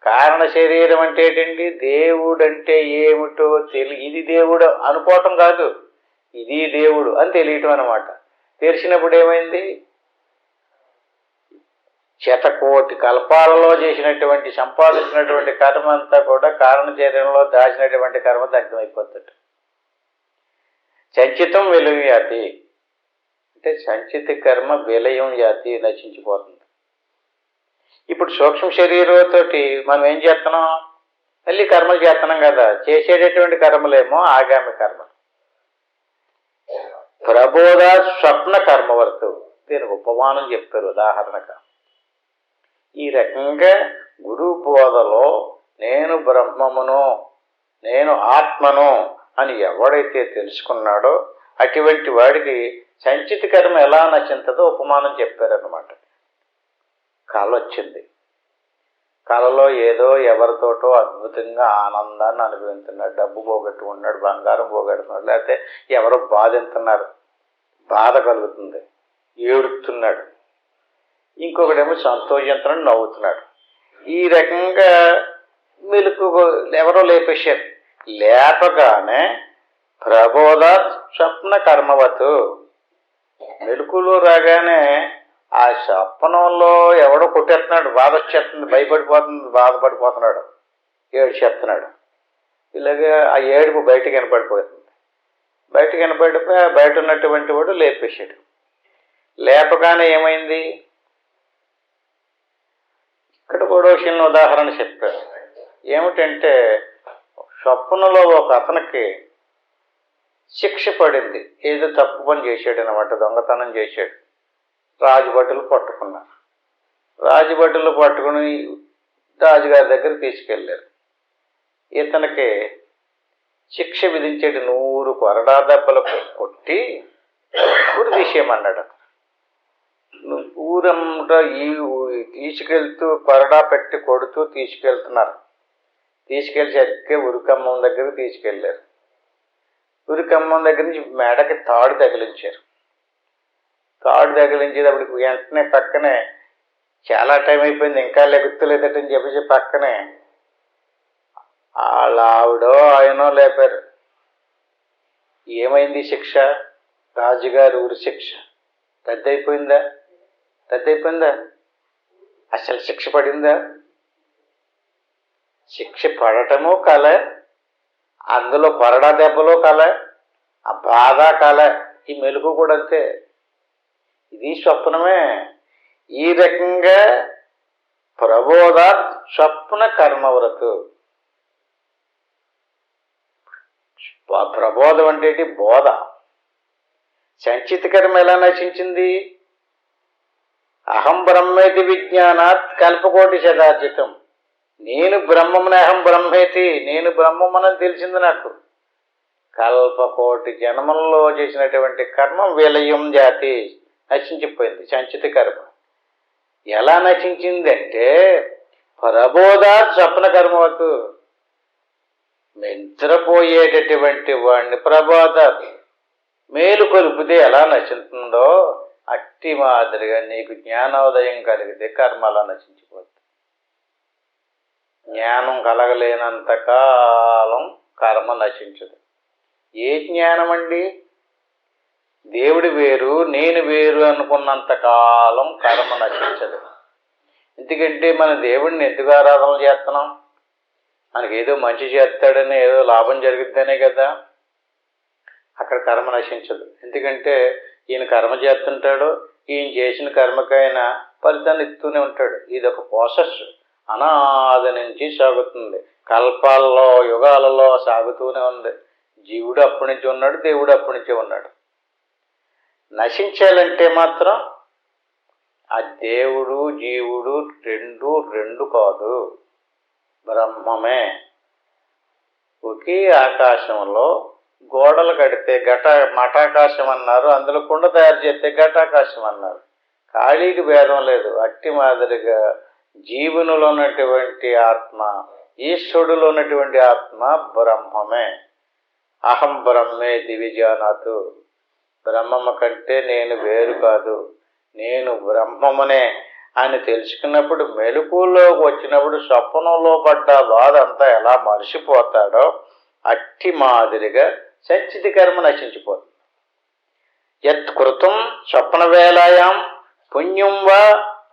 కారణ శరీరం అంటే ఏంటండి? దేవుడు అంటే ఏమిటో ఇది దేవుడు అనుకోవటం కాదు, ఇది దేవుడు అని తెలియటం అనమాట. తెలిసినప్పుడు ఏమైంది? శతకోటి కల్పాలలో చేసినటువంటి సంపాదించినటువంటి కర్మ అంతా కూడా కారణ శరీరంలో దాచినటువంటి కర్మ దగ్ధమైపోతుంది. సంచితం విలయం యాతి అంటే సంచిత కర్మ విలయం యాతి, నశించిపోతుంది. ఇప్పుడు సూక్ష్మ శరీరంతో మనం ఏం చేస్తున్నాం? మళ్ళీ కర్మలు చేస్తున్నాం కదా. చేసేటటువంటి కర్మలేమో ఆగామి కర్మ. ప్రబోధ స్వప్న కర్మవర్తు, దీనికి ఉపమానం చెప్తారు ఉదాహరణగా. ఈ రకంగా గురు బోధలో నేను బ్రహ్మమును, నేను ఆత్మను అని ఎవడైతే తెలుసుకున్నాడో అటువంటి వాడికి సంచిత కర్మ ఎలా నశించదో ఉపమానం చెప్పారన్నమాట. కళ వచ్చింది. కళలో ఏదో ఎవరితోటో అద్భుతంగా ఆనందాన్ని అనుభవిస్తున్నాడు. డబ్బు పోగొట్టుకున్నాడు, బంగారం పోగొడుతున్నాడు, లేకపోతే ఎవరో బాధిస్తున్నారు, బాధ కలుగుతుంది, ఏడుస్తున్నాడు. ఇంకొకడేమో సంతోషించడం, నవ్వుతున్నాడు. ఈ రకంగా మెలకు ఎవరో లేపేశారు. లేపగానే ప్రబోధ స్వప్న కర్మవతు, మెలకులో రాగానే ఆ స్వప్నంలో ఎవడో కొట్టేస్తున్నాడు, బాధ వచ్చేస్తుంది, బాధపడిపోతున్నాడు, ఏడ్చేస్తున్నాడు. ఇలాగే ఆ ఏడుపు బయటకు వినపడిపోతుంది. బయటకు వినపడిపోయి బయట ఉన్నటువంటి వాడు లేపేశాడు. లేపగానే ఏమైంది? ఇక్కడ కూడా చిన్న ఉదాహరణ చెప్పారు. ఏమిటంటే స్వప్నంలో ఒక అతనికి శిక్ష పడింది. ఏదో తప్పు పని చేశాడు అనమాట, దొంగతనం చేశాడు. రాజభటులు పట్టుకున్నారు. రాజభటులు పట్టుకుని రాజుగారి దగ్గర తీసుకెళ్ళారు. ఇతనికి శిక్ష విధించేటి 100 కొరడా దెబ్బలు కొట్టి ఊరు తీసేయమన్నాడు. ఊరంతా తీసుకెళ్తూ కొరడా పెట్టి కొడుతూ తీసుకెళ్తున్నారు. తీసుకెళ్ళేసరికి ఉరికమ్మం దగ్గరకు తీసుకెళ్ళారు. ఉరికమ్మం దగ్గర నుంచి మెడకి తాడు తగిలించారు. తాడు తగిలించేటప్పటికి వెంటనే పక్కనే చాలా టైం అయిపోయింది, ఇంకా లెగుత్తలేదటని చెప్పేసి పక్కనే వాళ్ళ ఆవిడో ఆయనో లేపారు. ఏమైంది శిక్ష? రాజుగారి ఊరి శిక్ష రద్దయిపోయిందా? అసలు శిక్ష పడిందా? శిక్ష పడటము కల, అందులో కొరడా దెబ్బలో కల, ఆ బాధ కల, ఈ మెలుగు కూడా అంతే. ఇది స్వప్నమే. ఈ రకంగా ప్రబోధ స్వప్న కర్మవ్రతు. ప్రబోధం అంటే బోధ. సంచిత కర్మ ఎలా నశించింది? అహం బ్రహ్మేతి విజ్ఞానాత్ కల్పకోటి శతార్జితం. నేను బ్రహ్మముని, అహం బ్రహ్మేతి, నేను బ్రహ్మమునని తెలిసింది నాకు. కల్పకోటి జన్మల్లో చేసినటువంటి కర్మ విలయం జాతి, నశించిపోయింది సంచిత కర్మ. ఎలా నశించిందంటే ప్రబోధాత్ స్వప్న కర్మవతు. నిద్రపోయేటటువంటి వాడిని ప్రబోధ మేలు కొలుపుతే ఎలా నశిస్తుందో అట్టి మాదిరిగా నీకు జ్ఞానోదయం కలిగితే కర్మ అలా నశించిపోతుంది. జ్ఞానం కలగలేనంత కాలం కర్మ నశించదు. ఏ జ్ఞానం అండి? దేవుడి వేరు నేను వేరు అనుకున్నంత కాలం కర్మ నశించదు. ఎందుకంటే మన దేవుడిని ఎందుకు ఆరాధన చేస్తున్నాం? మనకి ఏదో మంచి చేస్తాడని, ఏదో లాభం జరుగుద్దనే కదా. అక్కడ కర్మ నశించదు. ఎందుకంటే ఈయన కర్మ చేస్తుంటాడు, ఈయన చేసిన కర్మకైనా ఫలితాన్ని ఇస్తూనే ఉంటాడు. ఇది ఒక ప్రాసెస్ అనాది నుంచి సాగుతుంది, కల్పాల్లో యుగాలలో సాగుతూనే ఉంది. జీవుడు అప్పటి నుంచి ఉన్నాడు, దేవుడు అప్పటి నుంచే ఉన్నాడు. నశించాలంటే మాత్రం ఆ దేవుడు జీవుడు రెండు కాదు, బ్రహ్మమే. ఒకే ఆకాశంలో గోడలు కడితే మఠాకాశం అన్నారు, అందులో కుండ తయారు చేస్తే ఘటాకాశం అన్నారు. ఖాళీకి భేదం లేదు. అట్టి మాదిరిగా జీవునిలో ఉన్నటువంటి ఆత్మ, ఈశ్వరుడులో ఉన్నటువంటి ఆత్మ బ్రహ్మమే. అహం బ్రహ్మే దివిజానాతు. బ్రహ్మము కంటే నేను వేరు కాదు, నేను బ్రహ్మమునే అని తెలుసుకున్నప్పుడు, మెలకువలోకి వచ్చినప్పుడు స్వప్నంలో పడ్డ బాధ అంతా ఎలా మరిచిపోతాడో అట్టి మాదిరిగా సంచిత కర్మ నశించిపోతుంది. యత్ కృతం స్వప్న వేళాయాం పుణ్యం వా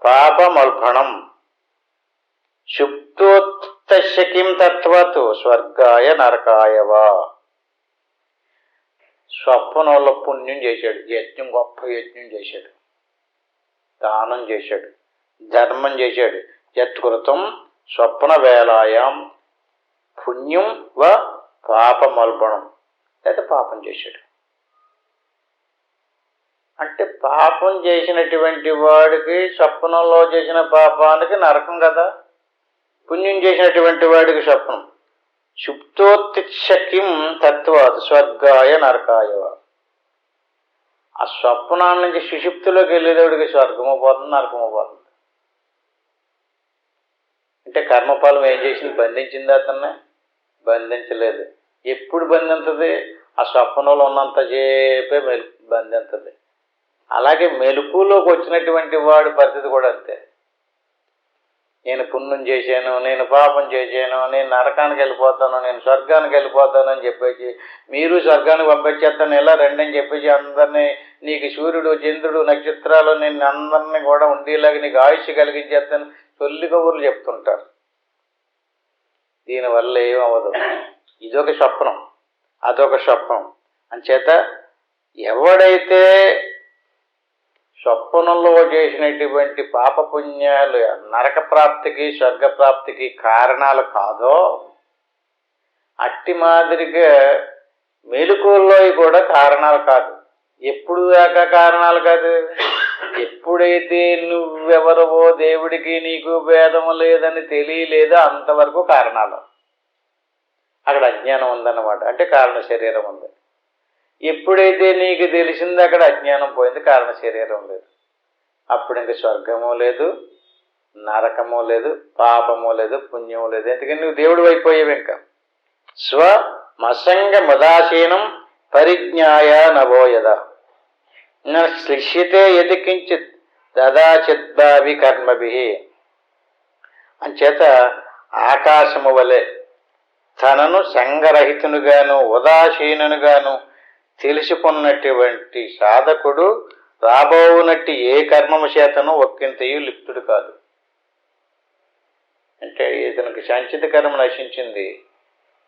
పాపమల్భణం శుప్తోత్తస్య కిం తత్వత్ స్వర్గాయ నరకాయ వా. స్వప్నంలో పుణ్యం చేశాడు, యజ్ఞం, గొప్ప యజ్ఞం చేశాడు, దానం చేశాడు, ధర్మం చేశాడు. యత్కృతం స్వప్న వేళాయాం పుణ్యం వ పాపమల్పణం, లేదా పాపం చేశాడు. అంటే పాపం చేసినటువంటి వాడికి స్వప్నంలో చేసిన పాపానికి నరకం కదా, పుణ్యం చేసినటువంటి వాడికి స్వప్నం. శుప్తోత్తిశకిం తత్వాత్ స్వర్గాయ నరకాయ. ఆ స్వప్నాల నుంచి సుషుప్తిలోకి వెళ్ళేవాడికి స్వర్గము పోతుంది, నరకము పోతుంది. అంటే కర్మఫలం ఏం చేసింది? బంధించింది అతన్ని? బంధించలేదు. ఎప్పుడు బంధించదు? ఆ స్వప్నంలో ఉన్నంత చేపే బంధించదు. అలాగే మెలకులోకి వచ్చినటువంటి వాడి పరిస్థితి కూడా అంతే. నేను పుణ్యం చేశాను, నేను పాపం చేశాను, నేను నరకానికి వెళ్ళిపోతాను, నేను స్వర్గానికి వెళ్ళిపోతాను అని చెప్పేసి, మీరు స్వర్గానికి పంపించేస్తాను, ఇలా రెండని చెప్పేసి అందరినీ, నీకు సూర్యుడు చంద్రుడు నక్షత్రాలు నేను అందరినీ కూడా ఉండేలాగా నీకు ఆయుష్ కలిగించేస్తాను తొల్లి కబుర్లు చెప్తుంటారు. దీనివల్ల ఏమవ్వదు. ఇదొక స్వప్నం, అదొక స్వప్నం. అంచేత ఎవడైతే స్వప్నంలో చేసినటువంటి పాపపుణ్యాలు నరక ప్రాప్తికి స్వర్గప్రాప్తికి కారణాలు కాదో, అట్టి మాదిరిగా మెలకువల్లో కూడా కారణాలు కాదు. ఎప్పుడు దాకా కారణాలు కాదు? ఎప్పుడైతే నువ్వెవరవో దేవుడికి నీకు భేదము లేదని తెలియలేదో అంతవరకు కారణాలు. అక్కడ అజ్ఞానం ఉందన్నమాట, అంటే కారణ శరీరం ఉంది. ఎప్పుడైతే నీకు తెలిసిందో అక్కడ అజ్ఞానం పోయింది, కారణ శరీరం లేదు. అప్పుడు ఇంక స్వర్గము లేదు, నరకము లేదు, పాపము లేదు, పుణ్యము లేదు. ఎందుకని నువ్వు దేవుడు అయిపోయావు. ఇంకా స్వమసంగ మదాసీనం పరిజ్ఞాయ నవోయద శ్లిష్యతే యది కించిత్ దదాచిద్భావి కర్మభి. అంచేత ఆకాశము వలె తనను సంగరహితునుగాను ఉదాసీనుగాను తెలుసుకున్నటువంటి సాధకుడు రాబోనట్టి ఏ కర్మము చేతను ఒక్కింతయు లిప్తుడు కాదు. అంటే ఇతనికి సంచిత కర్మ నశించింది.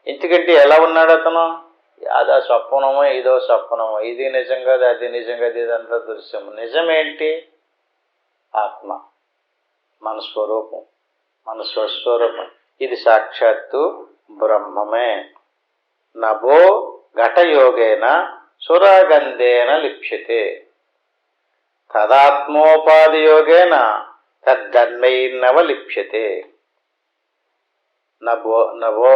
ఎందుకంటే ఎలా ఉన్నాడు అతను? అదా స్వప్నమో ఇదో స్వప్నమో, ఇది నిజం కాదు, అది నిజం కాదు, ఇదంతా దృశ్యము. నిజమేంటి? ఆత్మ, మన స్వరూపం, మన స్వస్వరూపం. ఇది సాక్షాత్తు బ్రహ్మమే. నభో ఘటయోగేన సురాగంధేన లిప్యతే తదాత్మోపాధియోగేన తద్ధర్మైర్నవ లిప్యతే. నభో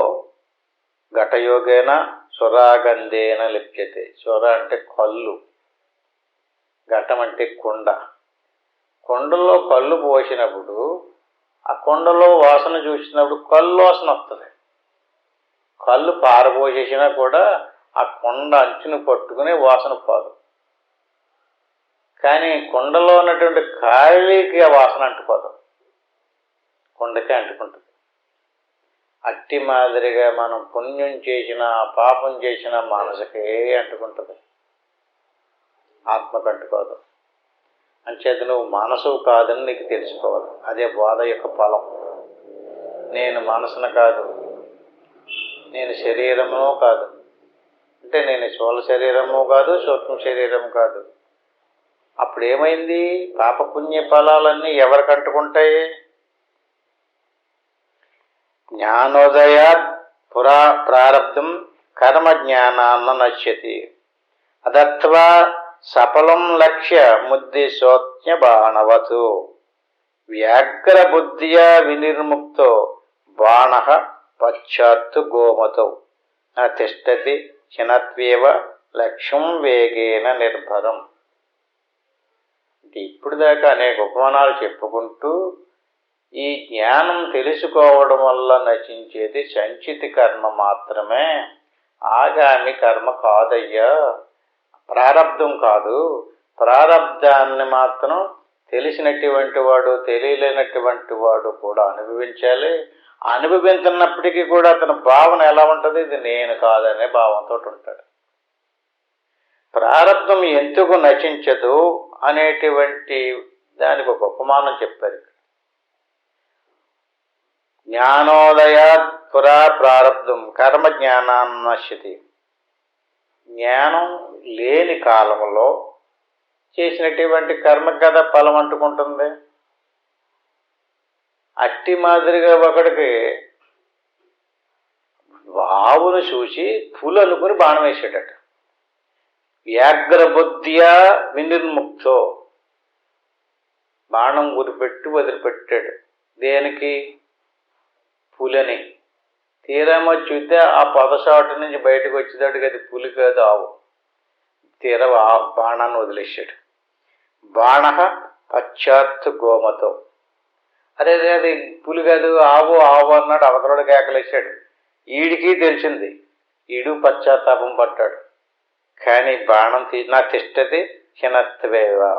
ఘటయోగేన సురాగంధేన లిప్యతే. సుర అంటే కళ్ళు, ఘటం అంటే కుండ. కుండలో కళ్ళు పోసినప్పుడు ఆ కుండలో వాసన చూసినప్పుడు కళ్ళు వాసన వస్తుంది. కళ్ళు పారబోసేసినా కూడా ఆ కుండ అంచును పట్టుకుని వాసన పోదు. కానీ కుండలో ఉన్నటువంటి ఖాళీకి ఆ వాసన అంటుకోదు, కుండకే అంటుకుంటుంది. అట్టి మాదిరిగా మనం పుణ్యం చేసిన పాపం చేసిన మనసుకే అంటుకుంటుంది. ఆత్మకు అంటుకోదు. అంచేది నువ్వు మనసు కాదని నీకు తెలుసుకోవాలి. అదే బోధ యొక్క ఫలం. నేను మనసును కాదు, నేను శరీరము కాదు, అంటే నేను స్థూల శరీరము కాదు, సూక్ష్మ శరీరం కాదు. అప్పుడు ఏమైంది? పాపపుణ్య ఫలాలన్నీ ఎవరికి అంటుకుంటాయి? జ్ఞానోదయాత్ పురా ప్రారబ్ధం కర్మ జ్ఞానాన్న నశ్యతి అదత్వా సఫలం లక్ష్య ముద్దిశోత్య బాణవతు వ్యాఘ్రబుద్ధ్యా వినిర్ముక్తో బాణ పశ్చాత్తు గోమతౌ న తిష్టతి క్షణత్వేవ లక్ష్యం వేగేన నిర్భరం. ఇప్పుడు దాకా అనేక ఉపమానాలు చెప్పుకుంటూ ఈ జ్ఞానం తెలుసుకోవడం వల్ల నశించేది సంచిత కర్మ మాత్రమే, ఆగామి కర్మ కాదయ్యా, ప్రారబ్ధం కాదు. ప్రారబ్ధాన్ని మాత్రం తెలిసినటువంటి వాడు తెలియలేనటువంటి వాడు కూడా అనుభవించాలి. అనుభవించినప్పటికీ కూడా అతని భావన ఎలా ఉంటుంది? ఇది నేను కాదనే భావంతో ఉంటాడు. ప్రారబ్ధం ఎందుకు నశించదు అనేటువంటి దానికి ఒక ఉపమానం చెప్పారు. జ్ఞానోదయాత్ పురా ప్రారబ్ధం కర్మ జ్ఞానాన్ని నశ్యతి. జ్ఞానం లేని కాలంలో చేసినటువంటి కర్మ కదా ఫలం అంటుకుంటుంది. అట్టి మాదిరిగా ఒకడికి ఆవును చూసి పులు అనుకుని బాణం వేసాడట. వ్యాఘ్రబుద్ధ్యా వినిర్ముక్తో బాణం గురిపెట్టి వదిలిపెట్టాడు. దేనికి? పులని. తీరమో చూస్తే ఆ పొదసాటు నుంచి బయటకు వచ్చేదాడు అది పులి కాదు, ఆవు. తీర ఆ బాణాన్ని వదిలేశాడు. బాణ పశ్చాత్తు గోమతో. అదే అది పులి కాదు, ఆవు ఆవు అన్నాడు. అవతలడు కేకలేశాడు. ఈడికి తెలిసింది, ఈడు పశ్చాత్తాపం పడ్డాడు. కానీ బాణం నా తిష్టది క్షణత్వేవా,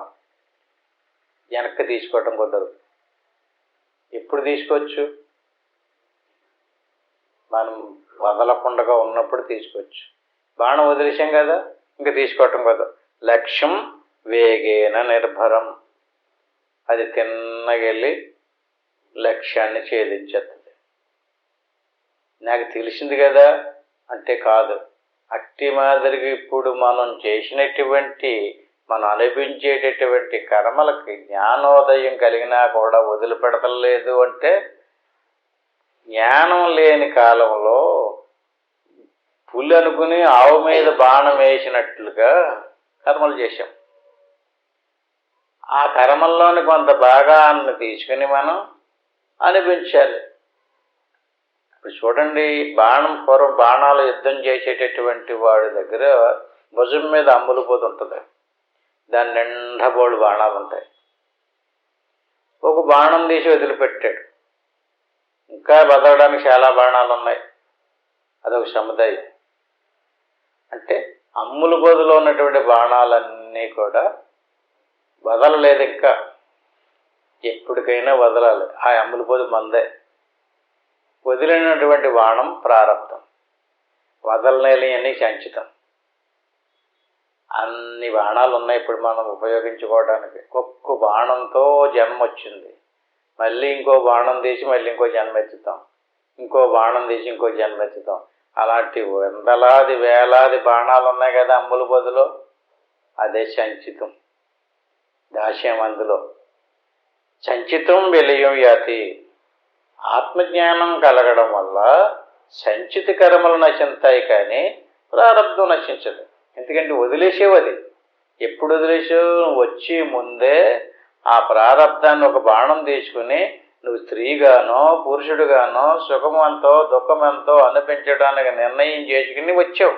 వెనక్కి తీసుకోవటం కుదరదు. ఎప్పుడు తీసుకోవచ్చు? మనం వదలకుండా ఉన్నప్పుడు తీసుకోవచ్చు. బాణం వదిలేసాం కదా, ఇంకా తీసుకోవటం కదా. లక్ష్యం వేగేన నిర్భరం. అది తిన్నగెళ్ళి లక్ష్యాన్ని ఛేదించేస్తుంది. నాకు తెలిసింది కదా అంటే కాదు. అట్టి మాదిరిగా ఇప్పుడు మనం చేసినటువంటి మనం అనిపించేటటువంటి కర్మలకి జ్ఞానోదయం కలిగినా కూడా వదిలిపెడతలేదు అంటే జ్ఞానం లేని కాలంలో పులి అనుకుని ఆవు మీద బాణం వేసినట్లుగా కర్మలు చేశాం. ఆ కర్మల్లోని కొంత భాగాన్ని తీసుకుని మనం అనిపించాలి. ఇప్పుడు చూడండి, పూర్వం బాణాలు యుద్ధం చేసేటటువంటి వాడి దగ్గర భుజం మీద అమ్ములు పోతు ఉంటుంది. దాని నిండా బోళ్ళు బాణాలు ఉంటాయి. ఒక బాణం తీసి వదిలిపెట్టాడు. ఇంకా బతకడానికి చాలా బాణాలు ఉన్నాయి. అదొక సముదాయం. అంటే అమ్ములు బోధలో ఉన్నటువంటి బాణాలన్నీ కూడా వదలలేదు. ఇంకా ఎప్పటికైనా వదలాలి. ఆ అమ్ములు బోధ మందే. వదిలినటువంటి బాణం ప్రారబ్ధం, వదలనేని సంచితం. అన్ని బాణాలు ఉన్నాయి ఇప్పుడు మనం ఉపయోగించుకోవడానికి. ఒక్క బాణంతో జన్మ వచ్చింది. మళ్ళీ ఇంకో బాణం తీసి మళ్ళీ ఇంకో జన్మెత్తుతాం, ఇంకో బాణం తీసి ఇంకో జన్మెత్తుతాం. అలాంటి వందలాది వేలాది బాణాలు ఉన్నాయి కదా అమ్ముల బదులో. అదే సంచితం, దాస్యం. అందులో సంచితం విలయం యాతి. ఆత్మజ్ఞానం కలగడం వల్ల సంచిత కర్మలు నశిస్తాయి, కానీ ప్రారబ్ధం నశించదు. ఎందుకంటే వదిలేసేవు. అది ఎప్పుడు వదిలేసావు? వచ్చి ముందే ఆ ప్రారబ్ధాన్ని ఒక బాణం తీసుకుని నువ్వు స్త్రీగానో పురుషుడుగానో సుఖమంతో దుఃఖమెంతో అనిపించడానికి నిర్ణయం చేసుకుని వచ్చావు.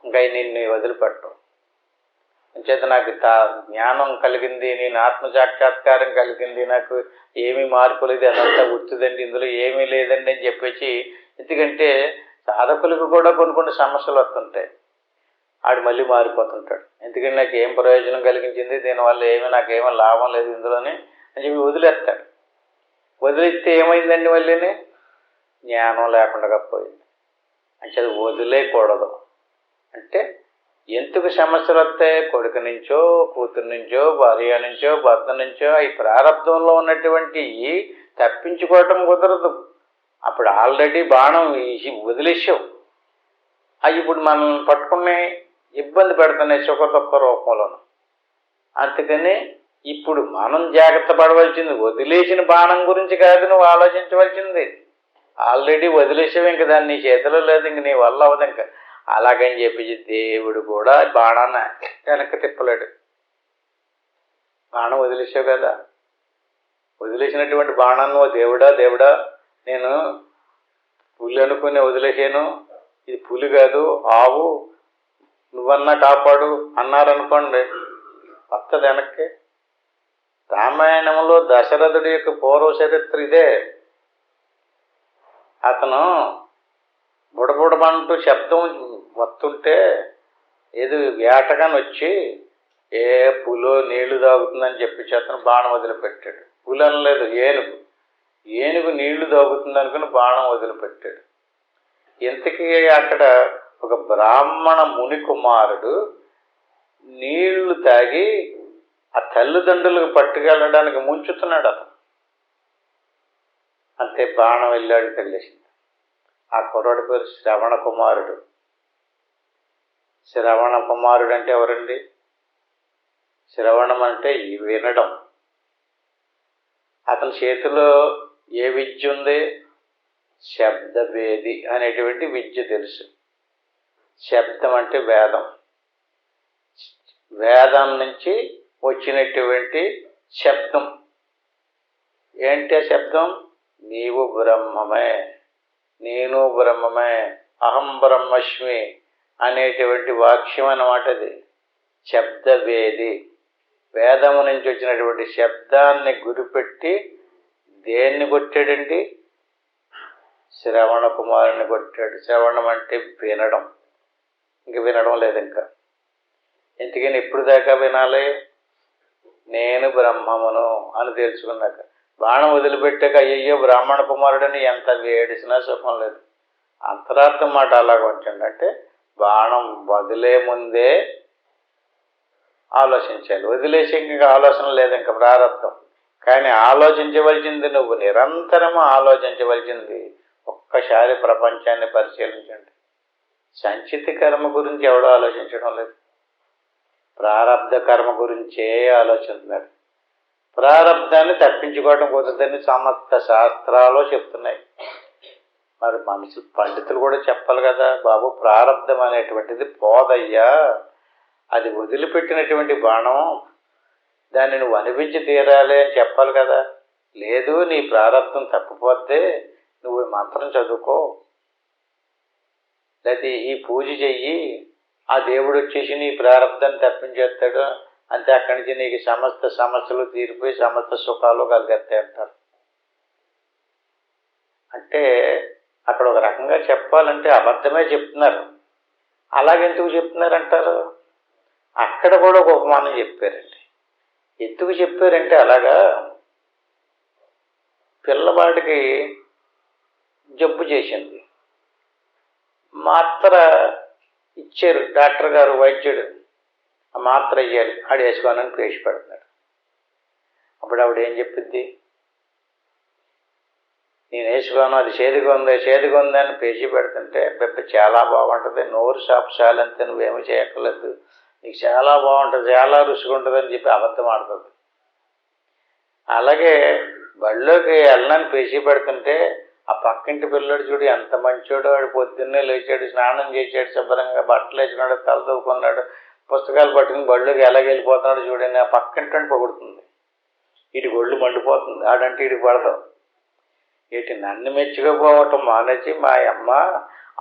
ఇంకా నిన్ను వదిలిపెట్టవు. అంచేత నాకు జ్ఞానం కలిగింది, నేను ఆత్మసాక్షాత్కారం కలిగింది, నాకు ఏమీ మార్పు లేదు, అదంతా గుర్తుదండి, ఇందులో ఏమీ లేదండి అని చెప్పేసి. ఎందుకంటే సాధకులకు కూడా కొన్ని సమస్యలు వస్తుంటాయి. ఆడు మళ్ళీ మారిపోతుంటాడు. ఎందుకంటే నాకు ఏం ప్రయోజనం కలిగించింది, దీనివల్ల నాకేమీ లాభం లేదు ఇందులోని అని చెప్పి వదిలేస్తాడు. వదిలేస్తే ఏమైందండి? మళ్ళీని జ్ఞానం లేకుండా పోయింది. అంటే అది వదిలేయకూడదు. అంటే ఎందుకు సమస్యలు వస్తాయి? కొడుకు నుంచో, కూతురు నుంచో, భార్య నుంచో, భర్త నుంచో. ఈ ప్రారంధంలో ఉన్నటువంటి తప్పించుకోవటం కుదరదు. అప్పుడు ఆల్రెడీ బాణం వదిలేసావు. అవి ఇప్పుడు మనల్ని పట్టుకుని ఇబ్బంది పెడుతున్నాయి సుఖ దుఃఖ రూపంలోను. అందుకని ఇప్పుడు మనం జాగ్రత్త పడవలసింది వదిలేసిన బాణం గురించి కాదు నువ్వు ఆలోచించవలసింది. ఆల్రెడీ వదిలేసావు, ఇంక దాన్ని నీ చేతిలో లేదు, ఇంక నీ వల్ల అవ్వదు. ఇంకా అలాగని చెప్పి దేవుడు కూడా బాణాన్ని వెనక్కి తిప్పలేడు. బాణం వదిలేసావు కదా, వదిలేసినటువంటి బాణాన్ని దేవుడా దేవుడా నేను పులి అనుకుని వదిలేసాను, ఇది పులి కాదు ఆవు, నువ్వన్నా కాపాడు అన్నారనుకోండి, వస్తుంది వెనక్కి. రామాయణంలో దశరథుడి యొక్క పూర్వ చరిత్ర ఇదే. అతను బుడబుడమంటూ శబ్దం వస్తుంటే ఏదో వేటగాని వచ్చి ఏ పులో నీళ్లు తాగుతుందని చెప్పి అతను బాణం వదిలిపెట్టాడు. పులి అనలేదు, ఏనుగు నీళ్లు తాగుతుంది అనుకుని బాణం వదిలిపెట్టాడు. ఇంతకీ అక్కడ ఒక బ్రాహ్మణ ముని కుమారుడు నీళ్లు తాగి ఆ తల్లిదండ్రులకు పట్టుకెళ్ళడానికి ముంచుతున్నాడు అతను. అంతే బాణం వెళ్ళాడు, తగిలేసింది. ఆ కుర్రాడి పేరు శ్రవణ కుమారుడు. శ్రవణ కుమారుడు అంటే ఎవరండి? శ్రవణం అంటే వినడం. అతని చేతిలో ఏ విద్య ఉంది? శబ్దభేది అనేటువంటి విద్య తెలుసు. శబ్దం అంటే వేదం. వేదం నుంచి వచ్చినటువంటి శబ్దం ఏంటి? ఆ శబ్దం నీవు బ్రహ్మమే, నేను బ్రహ్మమే, అహం బ్రహ్మస్మి అనేటువంటి వాక్యం అన్నమాట. అది శబ్దభేది. వేదము నుంచి వచ్చినటువంటి శబ్దాన్ని గురిపెట్టి దేన్ని కొట్టాడండి? శ్రవణ కుమారుని కొట్టాడు. శ్రవణం అంటే వినడం. ఇంక వినడం లేదు. ఇంకా ఎందుకని ఇప్పుడు దాకా వినాలి? నేను బ్రహ్మమును అని తెలుసుకున్నాక. బాణం వదిలిపెట్టాక అయ్యయ్యో బ్రాహ్మణ కుమారుడని ఎంత వేడిసినా సుఖం లేదు. అంతరార్థం మాట అలాగ ఉంచండి. అంటే బాణం వదిలే ముందే ఆలోచించాలి. వదిలేసి ఇంకా ఆలోచన లేదు, ఇంకా ప్రారంభం. కానీ ఆలోచించవలసింది నువ్వు నిరంతరము ఆలోచించవలసింది. ఒక్కసారి ప్రపంచాన్ని పరిశీలించండి. సంచిత కర్మ గురించి ఎవడో ఆలోచించడం లేదు, ప్రారబ్ధ కర్మ గురించే ఆలోచిస్తున్నారు. ప్రారబ్ధాన్ని తప్పించుకోవడం కుదరదని సమస్త శాస్త్రాలు చెప్తున్నాయి. మరి మనుషులు పండితులు కూడా చెప్పాలి కదా, బాబు ప్రారబ్ధం అనేటువంటిది పోదయ్యా, అది వదిలిపెట్టినటువంటి బాణం, దాన్ని నువ్వు అనిపించి తీరాలి అని చెప్పాలి కదా. లేదు, నీ ప్రారబ్ధం తప్పిపోతే నువ్వు మంత్రం చదువుకో, లేకపోతే ఈ పూజ చెయ్యి, ఆ దేవుడు వచ్చేసి నీ ప్రారబ్ధాన్ని తప్పించేస్తాడు, అంతే. అక్కడి నుంచి నీకు సమస్త సమస్యలు తీరిపోయి సమస్త సుఖాలు కలిగేస్తాయి అంటారు. అంటే అక్కడ ఒక రకంగా చెప్పాలంటే అబద్ధమే చెప్తున్నారు. అలాగెందుకు చెప్తున్నారంటారు? అక్కడ కూడా ఒక ఉపమానం చెప్పారండి. ఎందుకు చెప్పారంటే, అలాగా పిల్లవాడికి జబ్బు చేసింది, మాత్ర ఇచ్చారు డాక్టర్ గారు, వైద్యుడు. ఆ మాత్ర ఇవ్వాలి, ఆడు వేసుకోనని పేసి పెడుతున్నాడు. అప్పుడు ఆవిడ ఏం చెప్పింది? నేను వేసుకోను, అది చేదుగా ఉంది అని పేసి పెడుతుంటే, బిడ్డ చాలా బాగుంటుంది, నోరు సాపుసాలంతే, నువ్వేమీ చేయక్కర్లేదు, నీకు చాలా బాగుంటుంది, చాలా రుచిగా ఉంటుంది అని చెప్పి అబద్ధం ఆడుతుంది. అలాగే బళ్ళోకి వెళ్ళని పేసి పెడుతుంటే ఆ పక్కింటి పిల్లడు చూడు ఎంత మంచోడు, వాడు పొద్దున్నే లేచాడు, స్నానం చేశాడు, శుభ్రంగా బట్టలు వేసుకున్నాడు, తల తవ్వుకున్నాడు, పుస్తకాలు పట్టుకుని బళ్ళోకి ఎలాగెళ్ళిపోతున్నాడు చూడండి, ఆ పక్కింటి పొగుడుతుంది. వీటికి ఒళ్ళు మండిపోతుంది, ఆడంటే వీడికి పడతాం. వీటి నన్ను మెచ్చుకోపోవటం మానేసి మా అమ్మ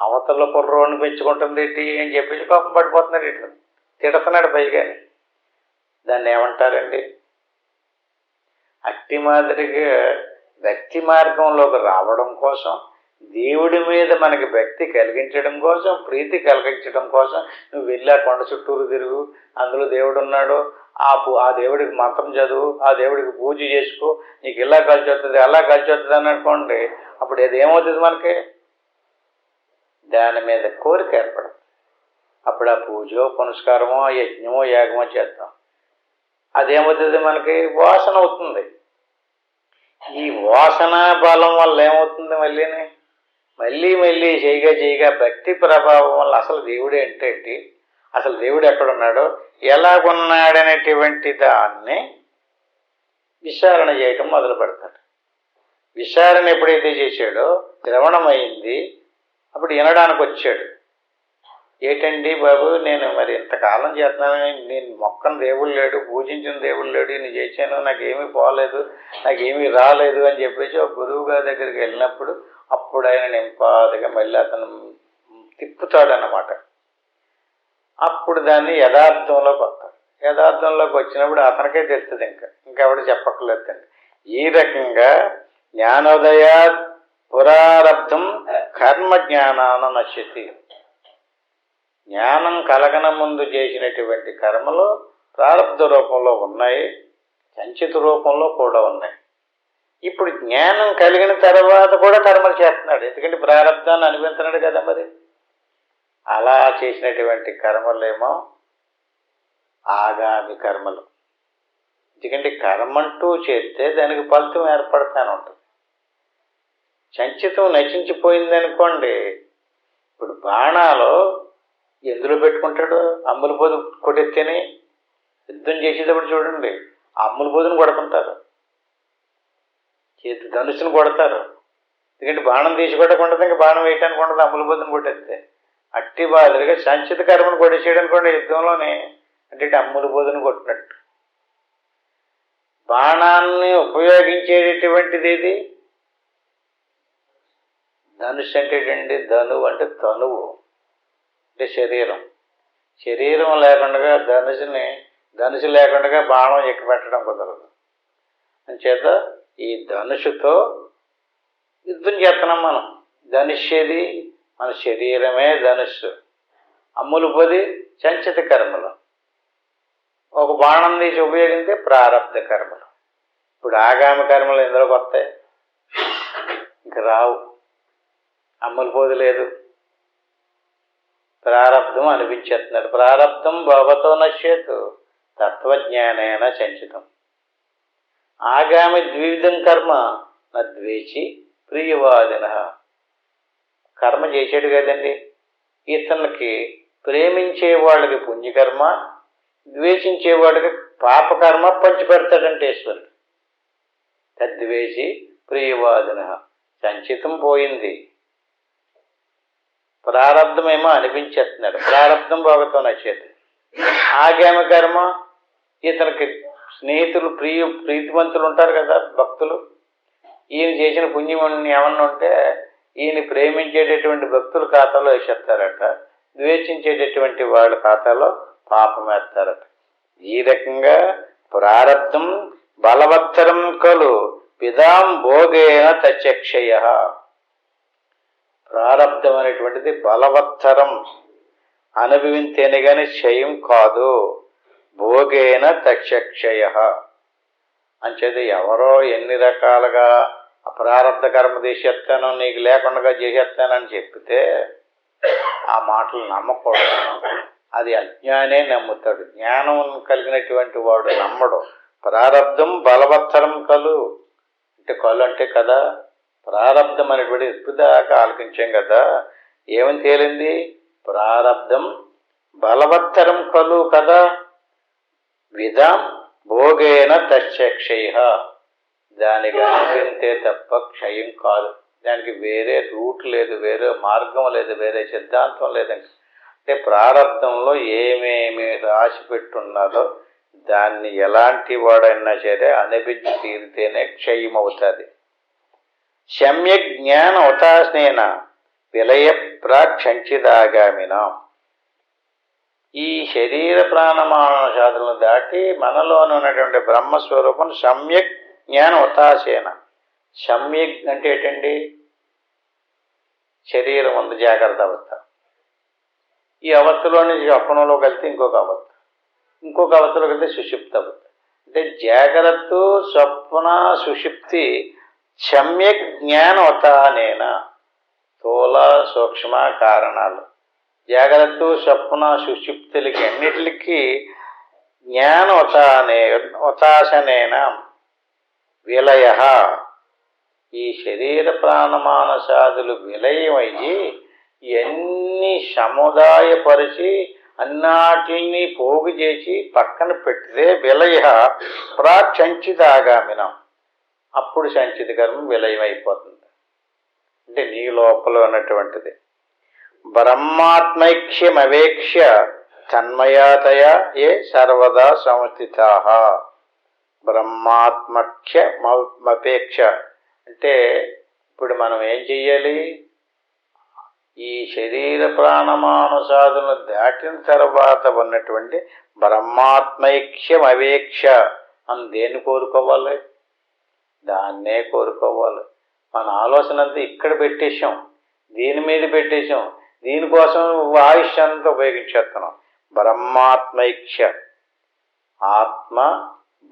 అవతల కుర్రోని మెచ్చుకుంటుంది ఏంటి అని చెప్పేసి కోపం పడిపోతున్నాడు, ఇట్లా తిడుతున్నాడు పైగా. దాన్ని ఏమంటారండి? అట్టి మాదిరిగా భక్తి మార్గంలోకి రావడం కోసం, దేవుడి మీద మనకి భక్తి కలిగించడం కోసం, ప్రీతి కలిగించడం కోసం నువ్వు వెళ్ళి ఆ కొండ చుట్టూరు తిరుగు, అందులో దేవుడు ఉన్నాడు, ఆ దేవుడికి మంత్రం చదువు, ఆ దేవుడికి పూజ చేసుకో, నీకు ఇలా కలిసి వస్తుంది అలా కలిసి వస్తుంది అని అనుకోండి. అప్పుడు అది ఏమవుతుంది? మనకి దాని మీద కోరిక ఏర్పడుతుంది. అప్పుడు ఆ పూజో పునస్కారమో యజ్ఞమో యాగమో చేస్తాం. అదేమవుతుంది, మనకి వాసన అవుతుంది. ఈ వాసన బలం వల్ల ఏమవుతుంది, మళ్ళీ మళ్ళీ చేయగా భక్తి ప్రభావం వల్ల అసలు దేవుడు ఏంటంటే, అసలు దేవుడు ఎక్కడున్నాడో ఎలాగున్నాడనేటువంటి దాన్ని విచారణ చేయటం మొదలు పెడతాడు. విచారణ ఎప్పుడైతే చేశాడో శ్రవణమైంది, అప్పుడు వినడానికి వచ్చాడు. ఏంటండి బాబు, నేను మరి ఇంతకాలం చేస్తున్నాను, నేను మొక్కను దేవుడు లేడు, పూజించిన దేవుడు లేడు, నేను చేశాను, నాకేమీ పోలేదు, నాకేమీ రాలేదు అని చెప్పేసి ఒక గురువు గారి దగ్గరికి వెళ్ళినప్పుడు అప్పుడు ఆయన నింపాదిగా మళ్ళీ అతను తిప్పుతాడనమాట. అప్పుడు దాన్ని యథార్థంలోకి వస్తాడు. యథార్థంలోకి వచ్చినప్పుడు అతనికే తెలుస్తుంది, ఇంకెవడు చెప్పక్కర్లేదండి. ఈ రకంగా జ్ఞానోదయ పురారబ్ధం కర్మ జ్ఞానాన నశ్యతి. జ్ఞానం కలగన ముందు చేసినటువంటి కర్మలు ప్రారబ్ధ రూపంలో ఉన్నాయి, సంచిత రూపంలో కూడా ఉన్నాయి. ఇప్పుడు జ్ఞానం కలిగిన తర్వాత కూడా కర్మలు చేస్తున్నాడు, ఎందుకంటే ప్రారబ్ధాన్ని అనుభవిస్తున్నాడు కదా. మరి అలా చేసినటువంటి కర్మలేమో ఆగామి కర్మలు. ఎందుకంటే కర్మంటూ చేస్తే దానికి ఫలితం ఏర్పడతానే ఉంటుంది. సంచితం నశించిపోయిందనుకోండి, ఇప్పుడు బాణాలు ఎందులో పెట్టుకుంటాడు, అమ్ముల పోదు కొట్టెత్తేనే. యుద్ధం చేసేటప్పుడు చూడండి, అమ్ముల పోదును కొడుతుంటారు, చేతి ధనుసును కొడతారు. ఎందుకంటే బాణం తీసి కొట్టకుండా ఇంకా బాణం వేయటానికి ఉండదు, అమ్ముల పోదును కొట్టేస్తే. అట్టి బాధలుగా సంచిత కర్మను కొట్టేసేయడం అనుకోండి యుద్ధంలోనే, అంటే అమ్ముల పోదును కొట్టినట్టు. బాణాన్ని ఉపయోగించేటటువంటిది ఏది, ధనుష్ అంటే ఏంటండి, ధనువు అంటే తనువు, అంటే శరీరం. శరీరం లేకుండా ధనుసు లేకుండా బాణం ఎక్కుపెట్టడం కుదరదు. అంచేత ఈ ధనుషుతో యుద్ధం చేస్తున్నాం మనం. ధనుష్యేది మన శరీరమే ధనుస్సు. అమ్ములు పొది సంచిత కర్మలు. ఒక బాణం తీసి ఉపయోగిస్తే ప్రారబ్ధ కర్మలు. ఇప్పుడు ఆగామి కర్మలు ఎందులోకి వస్తాయి, ఇంక రావు. అమ్ములు పోదు లేదు, ప్రారబ్ధం అనిపించేస్తున్నాడు. ప్రారబ్ధం భవతో నశ్యేతు తత్వజ్ఞానేన సంచితం. ఆగామి ద్వివిధం కర్మ నద్వేచి ప్రియవాదిన. కర్మ చేసాడు కదండి, ఇతనికి ప్రేమించే వాళ్ళకి పుణ్యకర్మ, ద్వేషించేవాడికి పాపకర్మ పంచిపెడతాడంటే ఈశ్వరుడు. తద్వేషి ప్రియవాదిన. సంచితం పోయింది, ప్రారబ్ధమేమో అనిపించేస్తున్నాడు. ప్రారబ్ధం భోగతో నచ్చేది. ఆగామి కర్మ, ఇతనికి స్నేహితులు ప్రీతిమంతులు ఉంటారు కదా, భక్తులు. ఈయన చేసిన పుణ్యం ఏమన్నా ఉంటే ఈయన ప్రేమించేటటువంటి భక్తుల ఖాతాలో వేసేస్తారట, ద్వేషించేటటువంటి వాళ్ళ ఖాతాలో పాపం వేస్తారట. ఈ రకంగా ప్రారబ్ధం బలవత్తరం కలు పిదాం భోగేన తచ్చక్షయ. ప్రారబ్ధం అనేటువంటిది బలవత్తరం, అనుభవింతేనే కానీ క్షయం కాదు. భోగేన తక్షక్షయ. అంచేది ఎవరో ఎన్ని రకాలుగా అప్రారబ్ధ కర్మ తీసేస్తాను, నీకు లేకుండా చేసేస్తానని చెప్పితే ఆ మాటలు నమ్మకూడదు. అది అజ్ఞానే నమ్ముతాడు. జ్ఞానం కలిగినటువంటి వాడు నమ్మడు. ప్రారబ్ధం బలవత్తరం కలు అంటే కలు అంటే కదా, ప్రారబ్ధం అనేటువంటి ఇప్పుదాకా ఆలకించాం కదా, ఏమని తేలింది, ప్రారబ్ధం బలవత్తరం కలు కదా, విధాం భోగేన తక్షయ. దానికి అనుభవింతే తప్ప క్షయం కాదు. దానికి వేరే రూట్ లేదు, వేరే మార్గం లేదు, వేరే సిద్ధాంతం లేదండి. అంటే ప్రారబ్ధంలో ఏమేమి రాసి పెట్టున్నారో దాన్ని ఎలాంటి వాడైనా సరే అనుభవించి తీరితేనే క్షయం అవుతుంది. సమ్యక్ జ్ఞాన ఉతాస్నేన విలయ ప్రాక్షంచిదాగామిన. ఈ శరీర ప్రాణమాన సాధనలు దాటి మనలోనే ఉన్నటువంటి బ్రహ్మస్వరూపం సమ్యక్ జ్ఞాన ఉతాసేన. సమ్యక్ అంటే ఏంటండి, శరీరం ఉంది జాగ్రత్త అవస్థ. ఈ అవస్థలో నుంచి స్వప్నంలోకి వెళ్తే ఇంకొక అవస్థలోకి వెళ్తే సుషుప్త అవస్థ. అంటే జాగ్రత్త స్వప్న సుషుప్తి సమ్యక్ జ్ఞాన ఉతానేన. స్థూల సూక్ష్మ కారణాలు జాగ్రత్త, స్వప్న, సుషుప్తులకి అన్నిటికీ ఉతాశనేన విలయ. ఈ శరీర ప్రాణమానసాదులు విలయమయ్యి ఇవన్నీ సముదాయపరిచి అన్నాటిని పోగు చేసి పక్కన పెడితే విలయ ప్రాక్సంచితాగామినం. అప్పుడు సంచిత కర్మ విలయమైపోతుంది. అంటే నీ లోపల ఉన్నటువంటిది బ్రహ్మాత్మైక్ష్యమవేక్ష తన్మయాతయ ఏ సర్వదా సంస్థితా. బ్రహ్మాత్మఖ్యమపేక్ష అంటే ఇప్పుడు మనం ఏం చెయ్యాలి? ఈ శరీర ప్రాణమానసాదులను దాటిన తర్వాత ఉన్నటువంటి బ్రహ్మాత్మైక్ష్యమవేక్ష అని దేన్ని కోరుకోవాలి? దాన్నే కోరుకోవాలి. మన ఆలోచన అంతా ఇక్కడ పెట్టేశాం, దీని మీద పెట్టేశాం, దీనికోసం ఆయుష్ అంతా ఉపయోగించేస్తున్నాం. బ్రహ్మాత్మైక్ష్య, ఆత్మ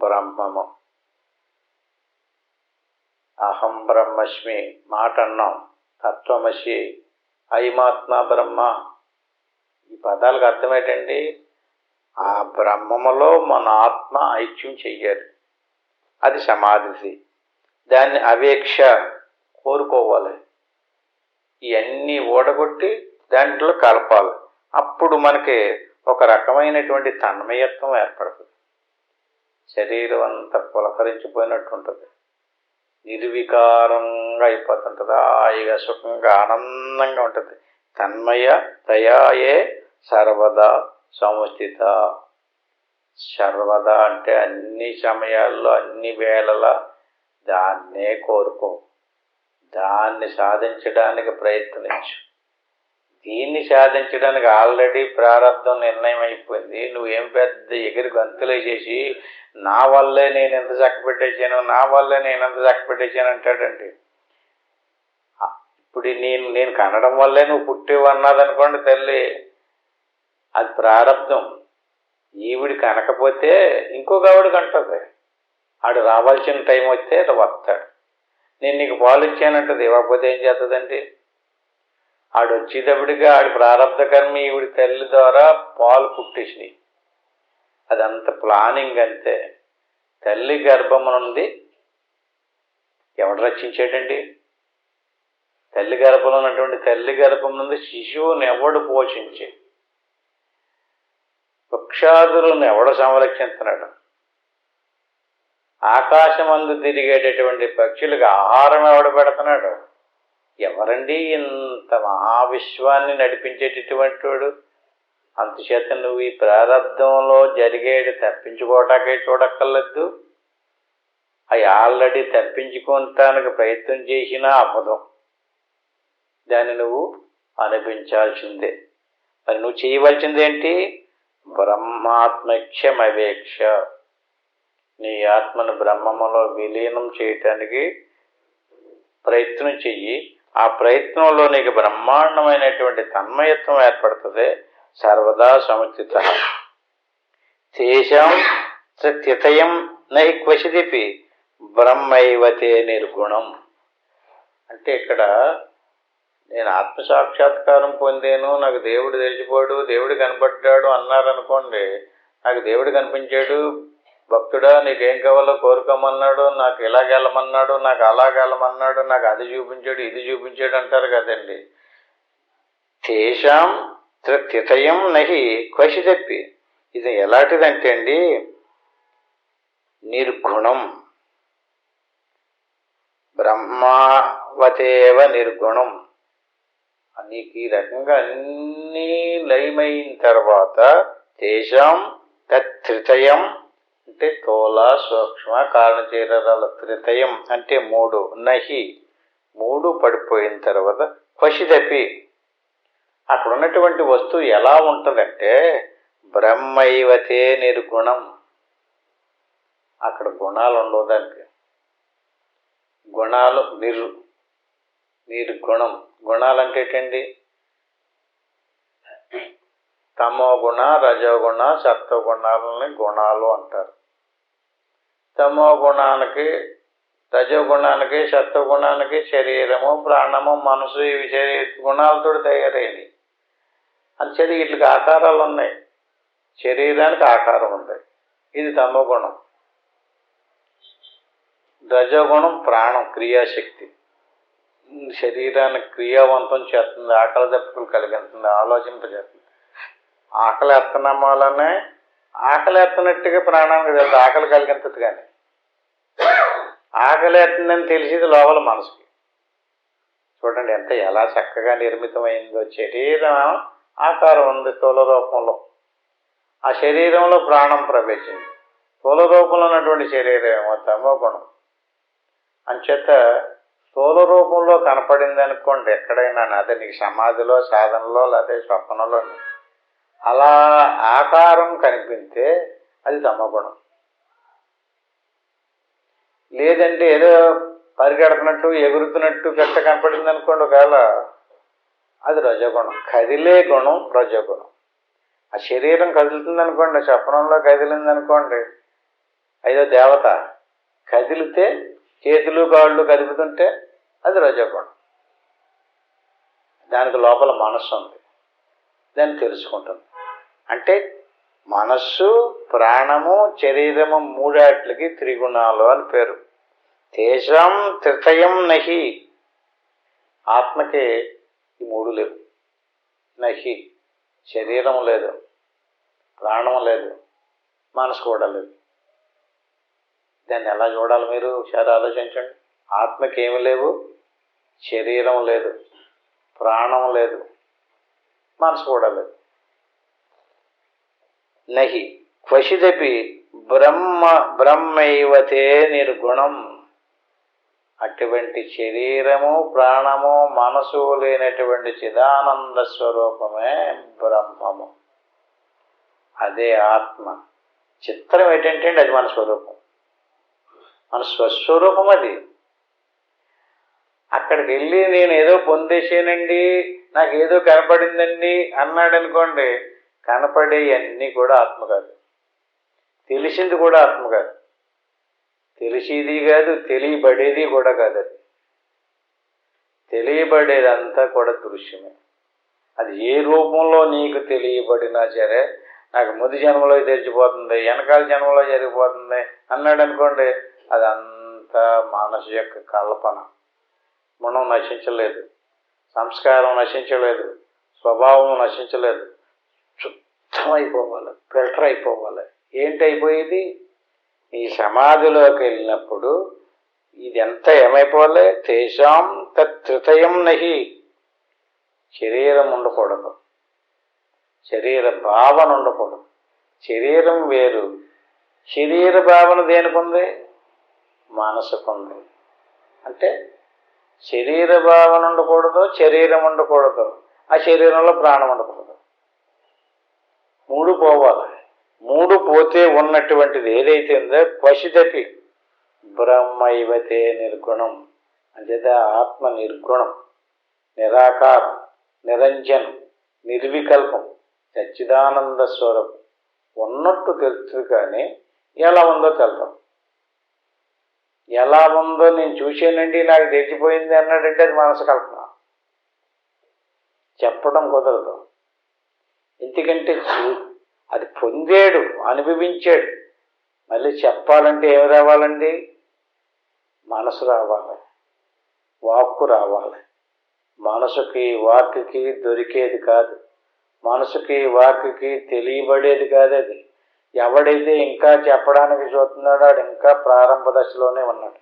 బ్రహ్మము. అహం బ్రహ్మస్మి మాట అన్నాం, తత్వమసి, అయమాత్మ బ్రహ్మ. ఈ పదాలకు అర్థం ఏంటండి? ఆ బ్రహ్మములో మన ఆత్మ ఐక్యం చెయ్యాలి, అది సమాధి. దాన్ని అవేక్ష కోరుకోవాలి. ఇవన్నీ ఓడగొట్టి దాంట్లో కలపాలి. అప్పుడు మనకి ఒక రకమైనటువంటి తన్మయత్వం ఏర్పడుతుంది. శరీరం అంతా పులకరించిపోయినట్టు ఉంటుంది, నిర్వికారంగా అయిపోతుంటుంది, హాయిగా సుఖంగా ఆనందంగా ఉంటుంది. తన్మయ దయాయే సర్వదా సంస్థిత. సర్వదా అంటే అన్ని సమయాల్లో అన్ని వేళలా దాన్నే కోరుకో, దాన్ని సాధించడానికి ప్రయత్నించు. దీన్ని సాధించడానికి ఆల్రెడీ ప్రారంభం నిర్ణయం అయిపోయింది. నువ్వేం పెద్ద ఎగిరి గంతులే చేసి నా వల్లే నేను ఎంత చక్కపెట్టేసాను, నా వల్లే నేను ఎంత చక్కపెట్టేసాను అంటాడండి. ఇప్పుడు నేను కనడం వల్లే నువ్వు పుట్టేవు అన్నదనుకోండి తల్లి, అది ప్రారంభం. ఈవిడి కనకపోతే ఇంకొక ఆవిడికి అంటుంది. ఆడు రావాల్సిన టైం వస్తే వస్తాడు. నేను నీకు పాలు ఇచ్చానంటది, ఇవ్వకపోతే ఏం చేస్తుందండి? ఆడు వచ్చేటప్పటిగా ఆడి ప్రారంభ కర్మ ఈవిడి తల్లి ద్వారా పాలు పుట్టేసినాయి. అదంత ప్లానింగ్ అంతే. తల్లి గర్భము నుండి ఎవడు రక్షించాడండి? తల్లి గర్భంలో ఉన్నటువంటి తల్లి గర్భం నుండి శిశువుని ఎవడు పోషించి, వృక్షాదులను ఎవడు సంరక్షిస్తున్నాడు? ఆకాశమందు తిరిగేటటువంటి పక్షులకు ఆహారం ఎవడు పెడుతున్నాడు? ఎవరండి ఇంత మహావిశ్వాన్ని నడిపించేటటువంటి వాడు? అందుచేత నువ్వు ఈ ప్రారంధంలో జరిగేది తప్పించుకోవటాకే చూడక్కర్లేదు. అవి ఆల్రెడీ తప్పించుకోవటానికి ప్రయత్నం చేసినా అబద్ధం. దాన్ని నువ్వు అనిపించాల్సిందే. మరి నువ్వు చేయవలసిందేంటి? బ్రహ్మాత్మఖ్యమవేక్ష. నీ ఆత్మను బ్రహ్మములో విలీనం చేయటానికి ప్రయత్నం చెయ్యి. ఆ ప్రయత్నంలో నీకు బ్రహ్మాండమైనటువంటి తన్మయత్వం ఏర్పడుతుంది. సర్వదా సముచిత. తేషాం తితయం నహి క్వచిదిపి బ్రహ్మైవతే నిర్గుణం. అంటే ఇక్కడ నేను ఆత్మసాక్షాత్కారం పొందాను, నాకు దేవుడు తెలిసిపోయాడు, దేవుడు కనపడ్డాడు అన్నారనుకోండి. నాకు దేవుడు కనిపించాడు, భక్తుడా నీకేం కావాలో కోరుకోమన్నాడు, నాకు ఇలాగెళ్ళమన్నాడు, నాకు అలాగెళ్ళమన్నాడు, నాకు అది చూపించాడు, ఇది చూపించాడు అంటారు కదండి. తేషాం తితయం నహి క్వచిదపి. ఇది ఎలాంటిదంటే అండి, నిర్గుణం. బ్రహ్మావతేవ నిర్గుణం. నీకు ఈ రకంగా అన్నీ లయమైన తర్వాత తేషాం తత్రితయం అంటే స్థూల సూక్ష్మ కారణచీరాల త్రితయం అంటే మూడు. నహి మూడు పడిపోయిన తర్వాత క్వచిదపి అక్కడ ఉన్నటువంటి వస్తువు ఎలా ఉంటుందంటే బ్రహ్మైవతే నిర్గుణం. అక్కడ గుణాలు ఉండవు. దానికి గుణాలు నిర్గుణం. గుణాలు అంటే ఏంటండి? తమో గుణ, రజోగుణ, సత్వగుణాలని గుణాలు అంటారు. తమో గుణానికి, రజోగుణానికి, సత్వగుణానికి శరీరము, ప్రాణము, మనసు ఇవి గుణాలతో తయారైనవి. అందుచేత వీటికి ఆకారాలు ఉన్నాయి. శరీరానికి ఆకారం ఉంది. ఇది తమోగుణం. రజోగుణం ప్రాణం, క్రియాశక్తి. శరీరానికి క్రియావంతం చేస్తుంది, ఆకలి దప్పులు కలిగిస్తుంది, ఆలోచింపజేస్తుంది. ఆకలి ఎత్తనం వల్లనే ఆకలి ఎత్తనట్టుగా ప్రాణానికి తెలుసు, ఆకలి కలిగించదు. కానీ ఆకలి ఎత్తుందని తెలిసేది లోపల మనసుకి. చూడండి ఎలా చక్కగా నిర్మితమైందో. శరీరం ఆకారం ఉంది స్థూల రూపంలో, ఆ శరీరంలో ప్రాణం ప్రవేశించింది. స్థూల రూపంలో ఉన్నటువంటి శరీరం ఏమో తమోగుణం. అంచేత స్థూల రూపంలో కనపడింది అనుకోండి ఎక్కడైనా, అదే నీకు సమాధిలో, సాధనలో, లేకపోతే స్వప్నంలో అలా ఆకారం కనిపిస్తే అది తమోగుణం. లేదంటే ఏదో పరిగెడుతున్నట్టు, ఎగురుతున్నట్టు గట్ట కనపడింది అనుకోండి ఒకవేళ, అది రజోగుణం. కదిలే గుణం రజోగుణం. ఆ శరీరం కదులుతుంది అనుకోండి, స్వప్నంలో కదిలింది అనుకోండి, అదో దేవత. కదిలితే చేతులు కాళ్ళు కదుపుతుంటే అది రజోగుణం. దానికి లోపల మనస్సు ఉంది, దాన్ని తెలుసుకుంటుంది. అంటే మనస్సు, ప్రాణము, శరీరము మూడాట్లకి త్రిగుణాలు అని పేరు. తేషాం త్రితయం నహి. ఆత్మకి ఈ మూడు లేవు. నహి, శరీరం లేదు, ప్రాణం లేదు, మనసు కూడా లేదు. దాన్ని ఎలా చూడాలి మీరు ఒకసారి ఆలోచించండి. ఆత్మకి ఏమి లేవు, శరీరం లేదు, ప్రాణం లేదు, మనసు కూడా లేదు. నహి క్వచిదపి బ్రహ్మైవతే నిర్గుణం. అటువంటి శరీరము, ప్రాణము, మనసు లేనటువంటి చిదానంద స్వరూపమే బ్రహ్మము. అదే ఆత్మ. చిత్రం ఏంటంటే అది మన స్వరూపం, మన స్వస్వరూపం. అది అక్కడికి వెళ్ళి నేను ఏదో పొందేసానండి, నాకు ఏదో కనపడిందండి అన్నాడు అనుకోండి, కనపడేవన్నీ కూడా ఆత్మ కాదు, తెలిసింది కూడా ఆత్మ కాదు, తెలిసేది కాదు, తెలియబడేది కూడా కాదు. అది తెలియబడేదంతా కూడా దృశ్యమే. అది ఏ రూపంలో నీకు తెలియబడినా సరే, నాకు ముందు జన్మలో తెరిచిపోతుంది, వెనకాల జన్మలో జరిగిపోతుంది అన్నాడు అనుకోండి, అదంతా మనసు యొక్క కల్పన. గుణం నశించలేదు, సంస్కారం నశించలేదు, స్వభావం నశించలేదు. శుద్ధమైపోవాలి, ఫిల్టర్ అయిపోవాలి. ఏంటైపోయేది? ఈ సమాధిలోకి వెళ్ళినప్పుడు ఇది ఎంత ఏమైపోవాలి? తేషాం తత్త్రితయం నహి. శరీరం ఉండకూడదు, శరీర భావన ఉండకూడదు. శరీరం వేరు. శరీర భావన దేనికుంది? మనసుకుంది. అంటే శరీర భావన ఉండకూడదు, శరీరం ఉండకూడదు, ఆ శరీరంలో ప్రాణం ఉండకూడదు. మూడు పోవాలి. మూడు పోతే ఉన్నటువంటిది ఏదైతే ఉందో క్వచిదపి బ్రహ్మైవతే నిర్గుణం. అంచేత ఆత్మ నిర్గుణం, నిరాకారం, నిరంజనం, నిర్వికల్పం, సచ్చిదానంద స్వరూపం. ఉన్నట్టు తెలుస్తుంది కానీ ఎలా ఉందో తెలుద్దాం. ఎలా ఉందో నేను చూశానండి, నాకు తెచ్చిపోయింది అన్నాడంటే అది మనసు కల్పన. చెప్పడం కుదరదు. ఎందుకంటే అది పొందాడు, అనుభవించాడు. మళ్ళీ చెప్పాలంటే ఏమి రావాలండి? మనసు రావాలి, వాక్కు రావాలి. మనసుకి వాక్కి దొరికేది కాదు, మనసుకి వాక్కి తెలియబడేది కాదు. అది ఎవడైతే ఇంకా చెప్పడానికి చూస్తున్నాడో వాడు ఇంకా ప్రారంభ దశలోనే ఉన్నాడు,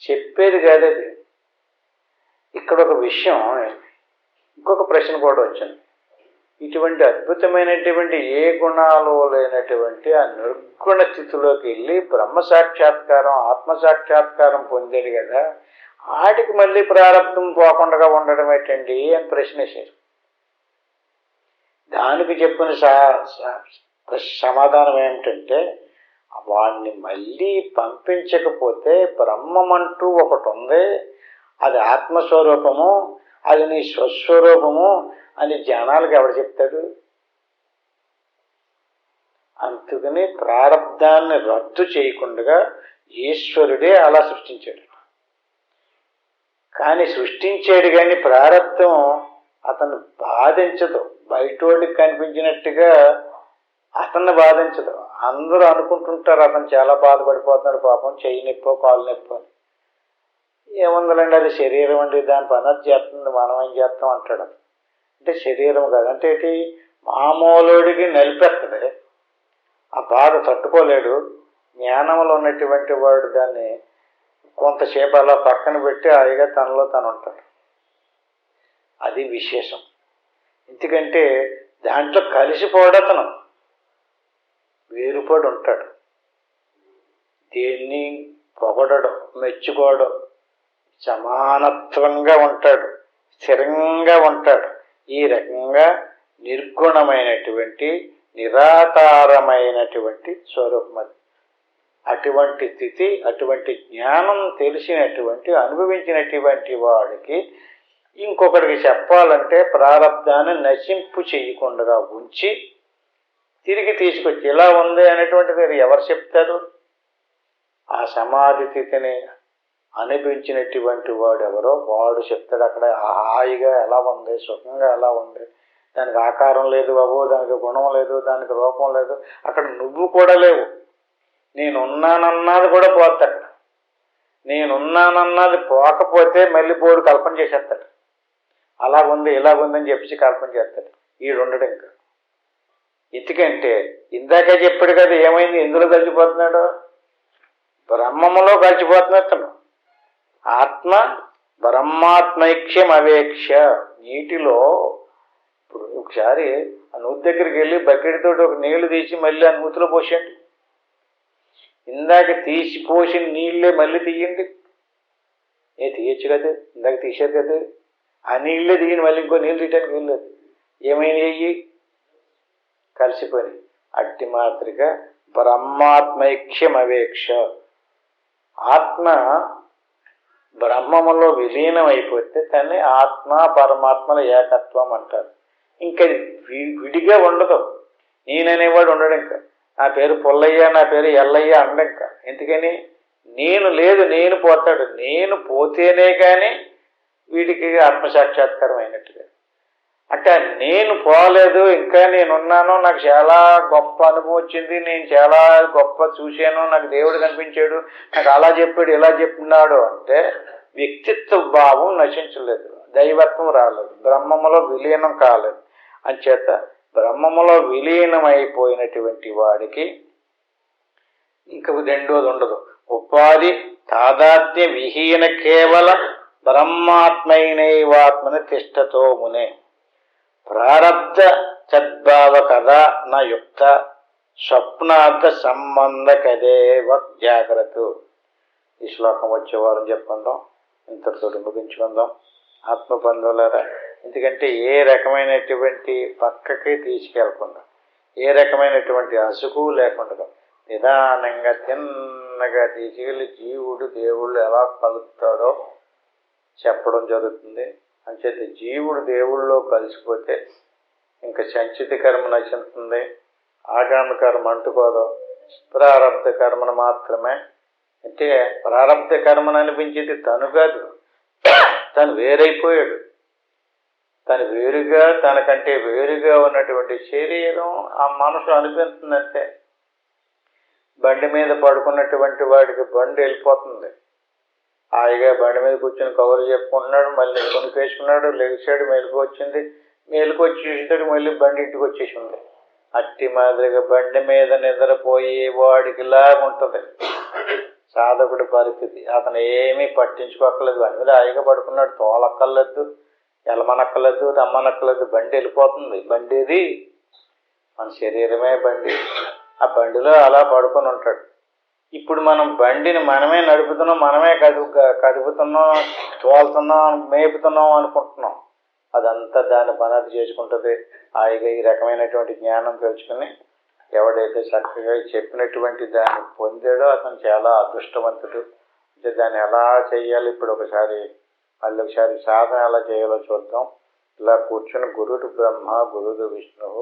చెప్పేది కాదు అది. ఇక్కడ ఒక విషయం, ఇంకొక ప్రశ్న కూడా వచ్చింది. ఇటువంటి అద్భుతమైనటువంటి ఏ గుణాలు లేనటువంటి ఆ నిర్గుణ స్థితిలోకి వెళ్ళి బ్రహ్మ సాక్షాత్కారం, ఆత్మసాక్షాత్కారం పొందాడు కదా, వాటికి మళ్ళీ ప్రారంభం పోకుండా ఉండడం ఏంటండి అని ప్రశ్న వేశారు. దానికి చెప్పిన సమాధానం ఏమిటంటే, వాడిని మళ్ళీ పంపించకపోతే బ్రహ్మమంటూ ఒకటి ఉంది, అది ఆత్మస్వరూపము, అది నీ స్వస్వరూపము అని జనాలకు ఎవడు చెప్తాడు? అందుకని ప్రారంధాన్ని రద్దు చేయకుండా ఈశ్వరుడే అలా సృష్టించాడు. కానీ సృష్టించాడు కానీ ప్రారంధం అతను బాధించదు. బయటోడికి కనిపించినట్టుగా అతన్ని బాధించదు. అందరూ అనుకుంటుంటారు అతను చాలా బాధపడిపోతున్నాడు పాపం, చెయ్యి నొప్పో కాలు నొప్పో అని. ఏముందండి, అది శరీరం అండి, దాని పని అది చేస్తుంది, మనం ఏం చేస్తాం అంటాడు. అంటే శరీరం కాదు అంటే ఏంటి, మామూలుడికి నలిపేస్తుంది, ఆ బాధ తట్టుకోలేడు. జ్ఞానంలో ఉన్నటువంటి వాడు దాన్ని కొంతసేపు అలా పక్కన పెట్టి హాయిగా తనలో తను ఉంటాడు. అది విశేషం. ఎందుకంటే దాంట్లో కలిసిపోడతను వేరుపడి ఉంటాడు. దేన్ని పొగడడం, మెచ్చుకోవడం, సమానత్వంగా ఉంటాడు, స్థిరంగా ఉంటాడు. ఈ రకంగా నిర్గుణమైనటువంటి నిరాకారమైనటువంటి స్వరూపం అది. అటువంటి స్థితి, అటువంటి జ్ఞానం తెలిసినటువంటి అనుభవించినటువంటి వాడికి ఇంకొకరికి చెప్పాలంటే ప్రారబ్ధాన్ని నశింపు చేయకుండా ఉంచి తిరిగి తీసుకొచ్చి ఇలా ఉంది అనేటువంటిది ఎవరు చెప్తారు? ఆ సమాధి స్థితిని అనిపించినటువంటి వాడు ఎవరో వాడు చెప్తాడు. అక్కడ హాయిగా ఎలా ఉంది, సుఖంగా ఎలా ఉంది, దానికి ఆకారం లేదు బాబు, దానికి గుణం లేదు, దానికి రూపం లేదు, అక్కడ నువ్వు కూడా లేవు, నేనున్నానన్నది కూడా పోతా. అక్కడ నేనున్నానన్నది పోకపోతే మళ్ళీ బోర్డు కల్పన చేసేస్తాడు. అలా ఉంది ఇలా ఉందని చెప్పేసి కల్పన చేస్తాడు. ఈడుండడు ఇంకా. ఎందుకంటే ఇందాకే చెప్పాడు కదా, ఏమైంది, ఎందులో కలిసిపోతున్నాడు? బ్రహ్మములో కలిసిపోతున్నట్టు. ఆత్మ బ్రహ్మాత్మైక్యం అవేక్ష. నీటిలో ఇప్పుడు ఒకసారి ఆ నూతి దగ్గరికి వెళ్ళి బకెట్ తోటి ఒక నీళ్లు తీసి మళ్ళీ ఆ నూతిలో పోసేయండి. ఇందాక తీసి పోసిన నీళ్ళే మళ్ళీ తీయండి. తీయచ్చు కదా, ఇందాక తీశారు కదా, ఆ నీళ్ళే తీయండి, మళ్ళీ ఇంకో నీళ్ళు తీయటానికి వెళ్ళలేదు. ఏమైనాయి? కలిసిపోయి. అట్టి మాత్రిగా బ్రహ్మాత్మైక్యం అవేక్ష. ఆత్మ బ్రహ్మములో విలీనం అయిపోతే దాన్ని ఆత్మ పరమాత్మల ఏకత్వం అంటారు. ఇంకా విడిగా ఉండదు. నేననేవాడు ఉండడు. ఇంకా నా పేరు పుల్లయ్య, నా పేరు ఎల్లయ్య అండ. ఇంకా ఎందుకని? నేను లేదు, నేను పోతాడు. నేను పోతేనే కానీ వీడికి ఆత్మసాక్షాత్కారం అయినట్టుగా. అంటే నేను పోలేదు, ఇంకా నేనున్నాను, నాకు చాలా గొప్ప అనుభవం వచ్చింది, నేను చాలా గొప్ప చూశాను, నాకు దేవుడు కనిపించాడు, నాకు అలా చెప్పాడు ఇలా చెప్పినాడు అంటే వ్యక్తిత్వ భావం నశించలేదు, దైవత్వం రాలేదు, బ్రహ్మములో విలీనం కాలేదు. అంచేత బ్రహ్మములో విలీనం అయిపోయినటువంటి వాడికి ఇంక రెండోది ఉండదు. ఉపాధి తాదాత్మ్య విహీన కేవల బ్రహ్మాత్మైనైవాత్మని తిష్టతో మునే ప్రారబ్ధ సద్భావ కదా నా యుక్త స్వప్నార్థ సంబంధ కదేవ జాగ్రత్త. ఈ శ్లోకం వచ్చేవారం చెప్పుకుందాం, ఇంతటితో ముగించుకుందాం ఆత్మబంధువులారా. ఎందుకంటే ఏ రకమైనటువంటి పక్కకి తీసుకెళ్లకుండా, ఏ రకమైనటువంటి అసుకు లేకుండా నిదానంగా తిన్నగా తీసుకెళ్ళి జీవుడు దేవుళ్ళు ఎలా కలుగుతాడో చెప్పడం జరుగుతుంది. అంచేత జీవుడు దేవుళ్ళలో కలిసిపోతే ఇంకా సంచిత కర్మ నశిస్తుంది, ఆగామి కర్మ అంటుకోదు, ప్రారబ్ధ కర్మను మాత్రమే. అంటే ప్రారబ్ధ కర్మను అనిపించేది తను కాదు, తను వేరైపోయాడు. తను వేరుగా, తనకంటే వేరుగా ఉన్నటువంటి శరీరం ఆ మనసు అనిపిస్తుందంటే. బండి మీద పడుకున్నటువంటి వాడికి బండి వెళ్ళిపోతుంది, హాయిగా బండి మీద కూర్చొని కబుర్లు చెప్పుకుంటున్నాడు, మళ్ళీ కొనుక్కేసుకున్నాడు, లెగిసాడు, మేలుకు వచ్చింది, మేలుకు వచ్చేసేటప్పుడు మళ్ళీ బండి ఇంటికి వచ్చేసి ఉంది. అట్టి మాదిరిగా బండి మీద నిద్రపోయే వాడికి లాగుంటుంది సాధకుడి పరిస్థితి. అతను ఏమీ పట్టించుకోక్కర్లేదు, బండి మీద హాయిగా పడుకున్నాడు, తోలక్కర్లేదు, ఎలమనక్కర్లేదు, రమ్మనక్కర్లేదు, బండి వెళ్ళిపోతుంది. బండి ఏది? మన శరీరమే బండి. ఆ బండిలో అలా పడుకొని ఉంటాడు. ఇప్పుడు మనం బండిని మనమే నడుపుతున్నాం, మనమే కదుపుతున్నాం, తోలుతున్నాం, మేపుతున్నాం అనుకుంటున్నాం. అదంతా దాని పని అది చేసుకుంటుంది. హాయిగా ఈ రకమైనటువంటి జ్ఞానం తెలుసుకుని ఎవడైతే చక్కగా చెప్పినటువంటి దాన్ని పొందాడో అతను చాలా అదృష్టవంతుడు. అంటే దాన్ని ఎలా చేయాలి, ఇప్పుడు మళ్ళీ ఒకసారి సాధన ఎలా చేయాలో చూద్దాం. ఇలా కూర్చుని గురుడు బ్రహ్మ, గురుడు విష్ణువు,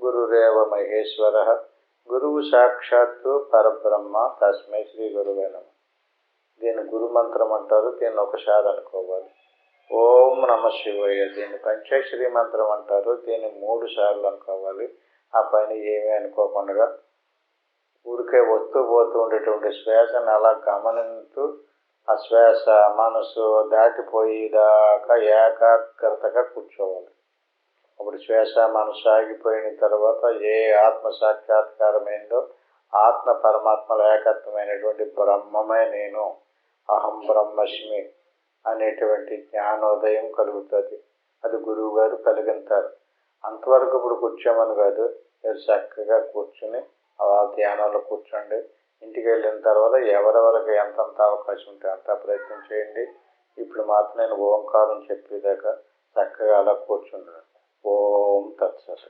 గురురేవ మహేశ్వర, గురువు సాక్షాత్తు పరబ్రహ్మ, తస్మై శ్రీ గురువే నమః. దీన్ని గురు మంత్రం అంటారు. దీన్ని ఒకసారి అనుకోవాలి. ఓం నమ శివాయ. దీన్ని పంచాక్షరి మంత్రం అంటారు. దీన్ని 3 సార్లు అనుకోవాలి. ఆ పైన ఏమీ అనుకోకుండా ఊరికే వస్తూ పోతూ ఉండేటువంటి శ్వాసను అలా గమనిస్తూ ఆ శ్వాస మనసు దాటిపోయేదాకా ఏకాగ్రతగా కూర్చోవాలి. అప్పుడు శ్వాస మనసు ఆగిపోయిన తర్వాత ఏ ఆత్మ సాక్షాత్కారమైందో ఆత్మ పరమాత్మల ఏకత్వమైనటువంటి బ్రహ్మమే నేను, అహం బ్రహ్మస్మి అనేటువంటి జ్ఞానోదయం కలుగుతుంది. అది గురువు గారు కలిగింటారు. అంతవరకు ఇప్పుడు కూర్చోమని కాదు, మీరు చక్కగా కూర్చుని అలా ధ్యానంలో కూర్చోండి. ఇంటికి వెళ్ళిన తర్వాత ఎవరెవరికి ఎంతంత అవకాశం ఉంటే అంత ప్రయత్నం చేయండి. ఇప్పుడు మాత్రం నేను ఓంకారం చెప్పేదాకా చక్కగా అలా కూర్చుంటాను. ఓం తత్సత్.